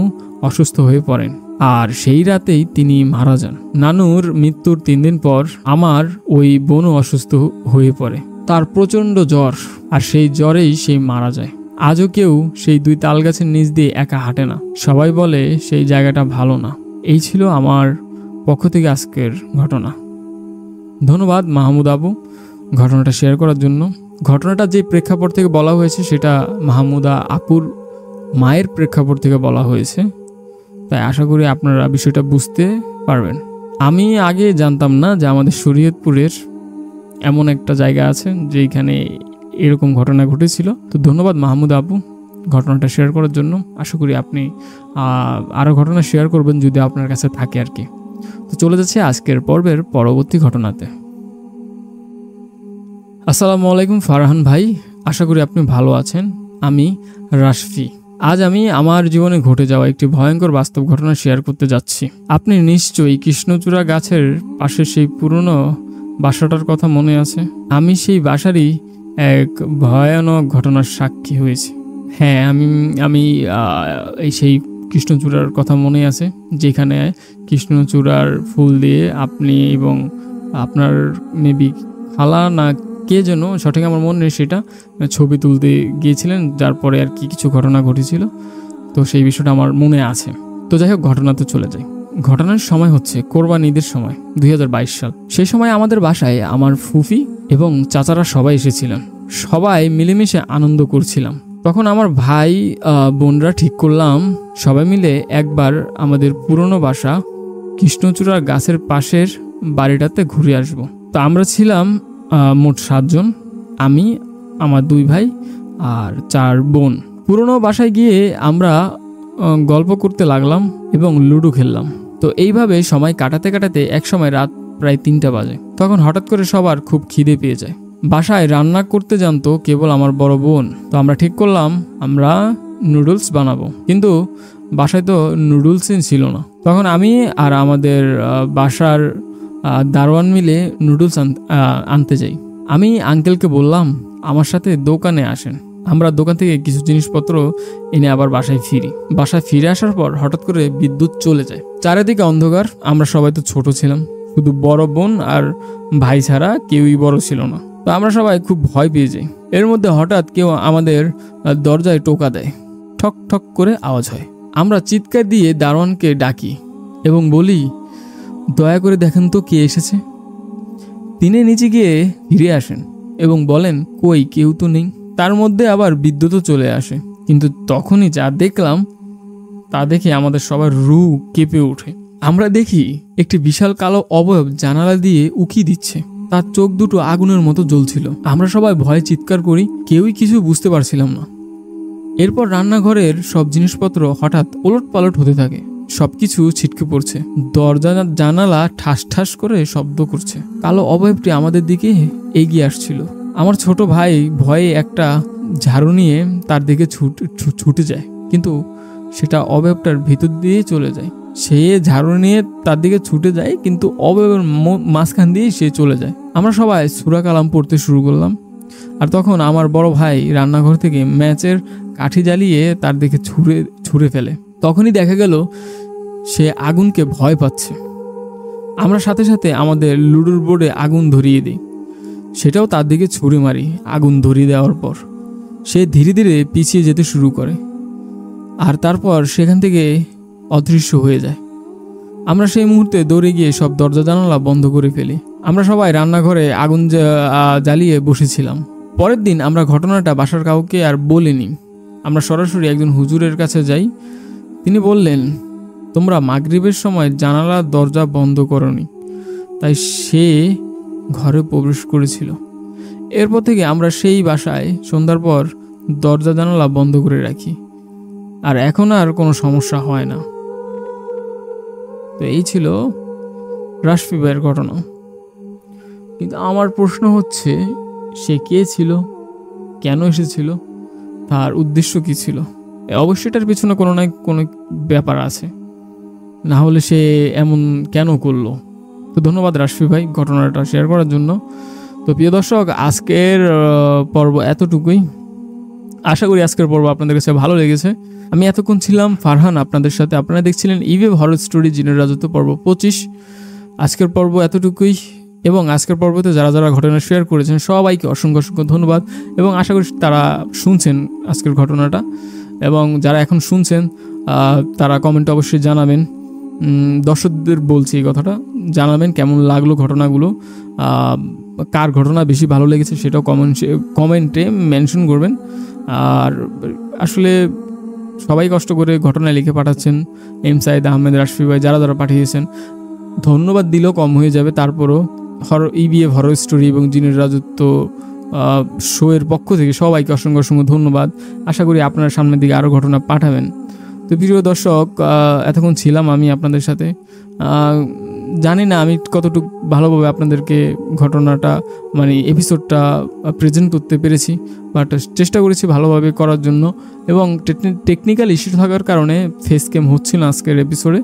অসুস্থ হয়ে পড়েন, আর সেই রাতেই তিনি মারা যান। নানুর মৃত্যুর 3 দিন পর আমার ওই বোনও অসুস্থ হয়ে পড়ে। তার প্রচণ্ড জ্বর, আর সেই জ্বরেই সে মারা যায়। আজও কেউ সেই দুই তাল গাছের নিচ দিয়ে একা হাঁটে না। সবাই বলে সেই জায়গাটা ভালো না। এই ছিল আমার পক্ষ থেকে আজকের ঘটনা। ধন্যবাদ মাহমুদ আবু ঘটনাটা শেয়ার করার জন্য। ঘটনাটা যে প্রেক্ষাপট থেকে বলা হয়েছে সেটা মাহমুদা আপুর মায়ের প্রেক্ষাপট থেকে বলা হয়েছে, তাই আশা করি আপনারা বিষয়টা বুঝতে পারবেন। আমি আগে জানতাম না যে আমাদের শরীয়তপুরের এমন একটা জায়গা আছে যেখানে এরকম ঘটনা ঘটেছিল। তো ধন্যবাদ মাহমুদ আপু ঘটনাটা শেয়ার করার জন্য। আশা করি আপনি আরও ঘটনা শেয়ার করবেন যদি আপনার কাছে থাকে আর কি। তো চলে যাচ্ছে আজকের পর্বের পরবর্তী ঘটনাতে। আসসালামু আলাইকুম ফারহান ভাই, আশা করি আপনি ভালো আছেন। আমি রাশফি। আজ আমি আমার জীবনে ঘটে যাওয়া একটি ভয়ঙ্কর বাস্তব ঘটনা শেয়ার করতে যাচ্ছি। আপনি নিশ্চয়ই কৃষ্ণচূড়া গাছের পাশে সেই পুরনো বাসাটার কথা মনে আছে? আমি সেই বাসারই এক ভয়ানক ঘটনার সাক্ষী হয়েছি। হ্যাঁ, আমি সেই কৃষ্ণচূড়ার কথা মনে আছে, যেখানে কৃষ্ণচূড়ার ফুল দিয়ে আপনি এবং আপনার মেবি খালা না কে যেন, সঠিক আমার মনে নেই, সেটা ছবি তুলতে গিয়েছিলেন, যার পরে আর কি কিছু ঘটনা ঘটেছিল। তো সেই বিষয়টা আমার মনে আছে। তো যাই হোক, ঘটনাতে চলে যাই। ঘটনার সময় হচ্ছে কোরবানি ঈদের সময় 2022 সাল। সেই সময় আমাদের বাসায় আমার ফুফি এবং চাচারা সবাই এসেছিলেন। সবাই মিলেমিশে আনন্দ করছিলাম। তখন আমার ভাই বোনরা ঠিক করলাম সবাই মিলে একবার আমাদের পুরনো বাসা কৃষ্ণচূড়ার গাছের পাশের বাড়িটাতে ঘুরে আসব। তো আমরা ছিলাম মোট 7 জন, আমি, আমার 2 ভাই আর 4 বোন। পুরনো বাসায় গিয়ে আমরা গল্প করতে লাগলাম এবং লুডো খেললাম। তো এইভাবে সময় কাটাতে কাটাতে একসময় রাত প্রায় 3টা বাজে। তখন হঠাৎ করে সবার খুব খিদে পেয়ে যায়। বাসায় রান্না করতে জানতো কেবল আমার বড় বোন। তো আমরা ঠিক করলাম আমরা নুডলস বানাবো, কিন্তু বাসায় তো নুডলসই ছিল না। তখন আমি আর আমাদের বাসার দারোয়ান মিলে নুডলস আনতে যাই। আমি আঙ্কেলকে বললাম আমার সাথে দোকানে আসেন। আমরা দোকান থেকে কিছু জিনিসপত্র এনে আবার বাসায় ফিরি। বাসায় ফিরে আসার পর হঠাৎ করে বিদ্যুৎ চলে যায়। চারিদিকে অন্ধকার। আমরা সবাই তো ছোট ছিলাম, শুধু বড় বোন আর ভাই ছাড়া কেউই বড় ছিল না। তো আমরা সবাই খুব ভয় পেয়ে যাই। এর মধ্যে হঠাৎ কেউ আমাদের দরজায় টোকা দেয়। ঠক ঠক করে আওয়াজ হয়। আমরা চিৎকার দিয়ে দারোয়ানকে ডাকি এবং বলি দয়া করে দেখেন তো কে এসেছে। তিনি নিচে গিয়ে ফিরে আসেন এবং বলেন কই, কেউ তো নেই। তার মধ্যে আবার বিদ্যুৎও চলে আসে। কিন্তু তখনই যা দেখলাম তা দেখে আমাদের সবার রুহ কেঁপে ওঠে। আমরা দেখি একটি বিশাল কালো অবয়ব জানালা দিয়ে উকি দিচ্ছে। তার চোখ দুটো আগুনের মতো জ্বলছিল। আমরা সবাই ভয়ে চিৎকার করি, কেউই কিছু বুঝতে পারছিলাম না। এরপর রান্নাঘরের সব জিনিসপত্র হঠাৎ ওলট পালট হতে থাকে। সবকিছু ছিটকে পড়ছে। দরজা জানালা ঠাস ঠাস করে শব্দ করছে। কালো অবয়বটি আমাদের দিকে এগিয়ে আসছিল। আমার ছোট ভাই ভয়ে একটা ঝাড়ু নিয়ে তার দিকে ছুটে যায়, কিন্তু সেটা অবয়বটার ভিতর দিয়ে চলে যায়। সে ঝাড়ু নিয়ে তার দিকে ছুটে যায়, কিন্তু অবয়বের মাঝখান দিয়ে সে চলে যায়। আমরা সবাই সূরা কালাম পড়তে শুরু করলাম। আর তখন আমার বড় ভাই রান্নাঘর থেকে ম্যাচের কাঠি জ্বালিয়ে তার দিকে ছুঁড়ে ফেলে। তখনই দেখা গেল সে আগুনকে ভয় পাচ্ছে। আমরা সাথে সাথে আমাদের লুডোর বোর্ডে আগুন ধরিয়ে দিই। সেটাও তার দিকে ছুঁড়ে মারি। আগুন ধরিয়ে দেওয়ার পর সে ধীরে ধীরে পিছিয়ে যেতে শুরু করে আর তারপর সেখান থেকে অদৃশ্য হয়ে যায়। আমরা সেই মুহূর্তে দৌড়ে গিয়ে সব দরজা জানালা বন্ধ করে ফেলি। আমরা সবাই রান্নাঘরে আগুন জ্বালিয়ে বসেছিলাম। পরের দিন আমরা ঘটনাটা বাসার কাউকে আর বলিনি। আমরা সরাসরি একজন হুজুরের কাছে যাই। তিনি বললেন তোমরা মাগরিবের সময় জানালা দরজা বন্ধ করনি, তাই সে ঘরে প্রবেশ করেছিল। এরপর থেকে আমরা সেই বাসায় সন্ধ্যার পর দরজা জানালা বন্ধ করে রাখি, আর এখন আর কোনো সমস্যা হয় না। তো এই ছিল রাশফি ভাইয়ের ঘটনা। কিন্তু আমার প্রশ্ন হচ্ছে সে কে ছিল, কেন এসেছিল, তার উদ্দেশ্য কী ছিল? অবশ্যই এটার পিছনে কোনো না কোনো ব্যাপার আছে, না হলে সে এমন কেন করলো? তো ধন্যবাদ রাশফি ভাই ঘটনাটা শেয়ার করার জন্য। তো প্রিয় দর্শক, আজকের পর্ব এতটুকুই। আশা করি আজকের পর্ব আপনাদের কাছে ভালো লেগেছে। আমি এতক্ষণ ছিলাম ফারহান আপনাদের সাথে। আপনারা দেখছিলেন ইভেভ হরর স্টোরি জিনের রাজত্ব পর্ব 25। আজকের পর্ব এতটুকুই, এবং আজকের পর্বতে যারা যারা ঘটনা শেয়ার করেছেন সবাইকে অসংখ্য অসংখ্য ধন্যবাদ। এবং আশা করি তারা শুনছেন আজকের ঘটনাটা, এবং যারা এখন শুনছেন তারা কমেন্টে অবশ্যই জানাবেন। দর্শকদের বলছি এই কথাটা, জানাবেন কেমন লাগলো ঘটনাগুলো, কার ঘটনা বেশি ভালো লেগেছে সেটাও কমেন্টে মেনশন করবেন। আর আসলে সবাই কষ্ট করে ঘটনা লিখে পাঠাচ্ছেন। এম সাইদ আহমেদ, রাশফি ভাই, যারা যারা পাঠিয়েছেন ধন্যবাদ দিলেও কম হয়ে যাবে। তারপরও ইভিএফ হরর স্টোরি এবং জিনের রাজত্ব শোয়ের পক্ষ থেকে সবাইকে অসংখ্য অসংখ্য ধন্যবাদ। আশা করি আপনারা সামনের দিকে আরও ঘটনা পাঠাবেন। তো প্রিয় দর্শক, এতক্ষণ ছিলাম আমি আপনাদের সাথে। জানি না আমি কতটুকু ভালোভাবে আপনাদেরকে ঘটনাটা এপিসোডটা প্রেজেন্ট করতে পেরেছি, বাট চেষ্টা করেছি ভালোভাবে করার জন্য। এবং টেকনিক্যাল ইস্যু থাকার কারণে ফেস ক্যাম হচ্ছিল না আজকের এপিসোডে,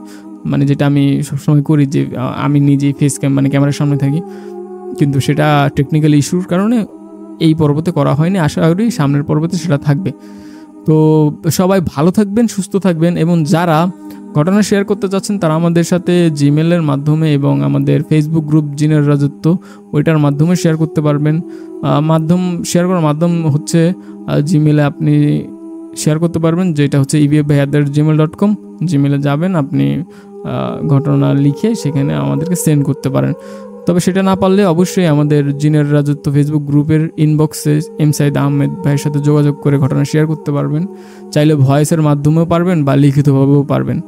যেটা আমি সবসময় করি, যে আমি নিজেই ফেস ক্যাম ক্যামেরার সামনে থাকি, কিন্তু সেটা টেকনিক্যাল ইস্যুর কারণে এই পর্বতে করা হয়নি। আশা করি সামনের পর্বতে সেটা থাকবে। তো সবাই ভালো থাকবেন, সুস্থ থাকবেন, এবং যারা ঘটনা শেয়ার করতে চাচ্ছেন তারা আমাদের সাথে জিমেলের মাধ্যমে এবং আমাদের ফেসবুক গ্রুপ জিনের রাজত্ব ওইটার মাধ্যমে শেয়ার করতে পারবেন। শেয়ার করার মাধ্যম হচ্ছে জিমেলে আপনি শেয়ার করতে পারবেন, যেটা হচ্ছে evfbhai@gmail.com। জিমেলে যাবেন, আপনি ঘটনা লিখে সেখানে আমাদেরকে সেন্ড করতে পারেন। তবে সেটা না পারলে অবশ্যই আমাদের জিনের রাজত্ব ফেসবুক গ্রুপের ইনবক্সে এম সাইদ আহমেদ ভাইয়ের সাথে যোগাযোগ করে ঘটনা শেয়ার করতে পারবেন। চাইলে ভয়েসের মাধ্যমেও পারবেন বা লিখিতভাবেও পারবেন।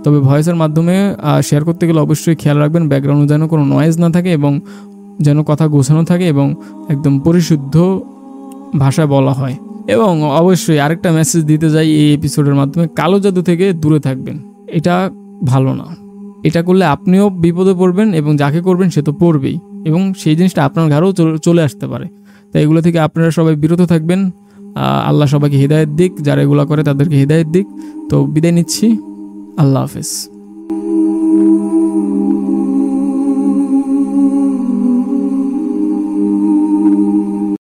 তবে ভয়েসের মাধ্যমে শেয়ার করতে গেলে অবশ্যই খেয়াল রাখবেন ব্যাকগ্রাউন্ডে যেন কোনো নয়েজ না থাকে এবং যেন কথা গোছানো থাকে এবং একদম পরিশুদ্ধ ভাষায় বলা হয়। এবং অবশ্যই আরেকটা মেসেজ দিতে যাই এই এপিসোডের মাধ্যমে, কালো জাদু থেকে দূরে থাকবেন। এটা ভালো না। এটা করলে আপনিও বিপদে পড়বেন এবং যাকে করবেন সে তো পড়বেই, এবং সেই জিনিসটা আপনার ঘরেও চলে আসতে পারে। তাই এগুলো থেকে আপনারা সবাই বিরত থাকবেন। আল্লাহ সবাইকে হিদায়াত দিক, যারা এগুলো করে তাদেরকে হিদায়াত দিক। তো বিদায় নিচ্ছি, আল্লাহ হাফেজ।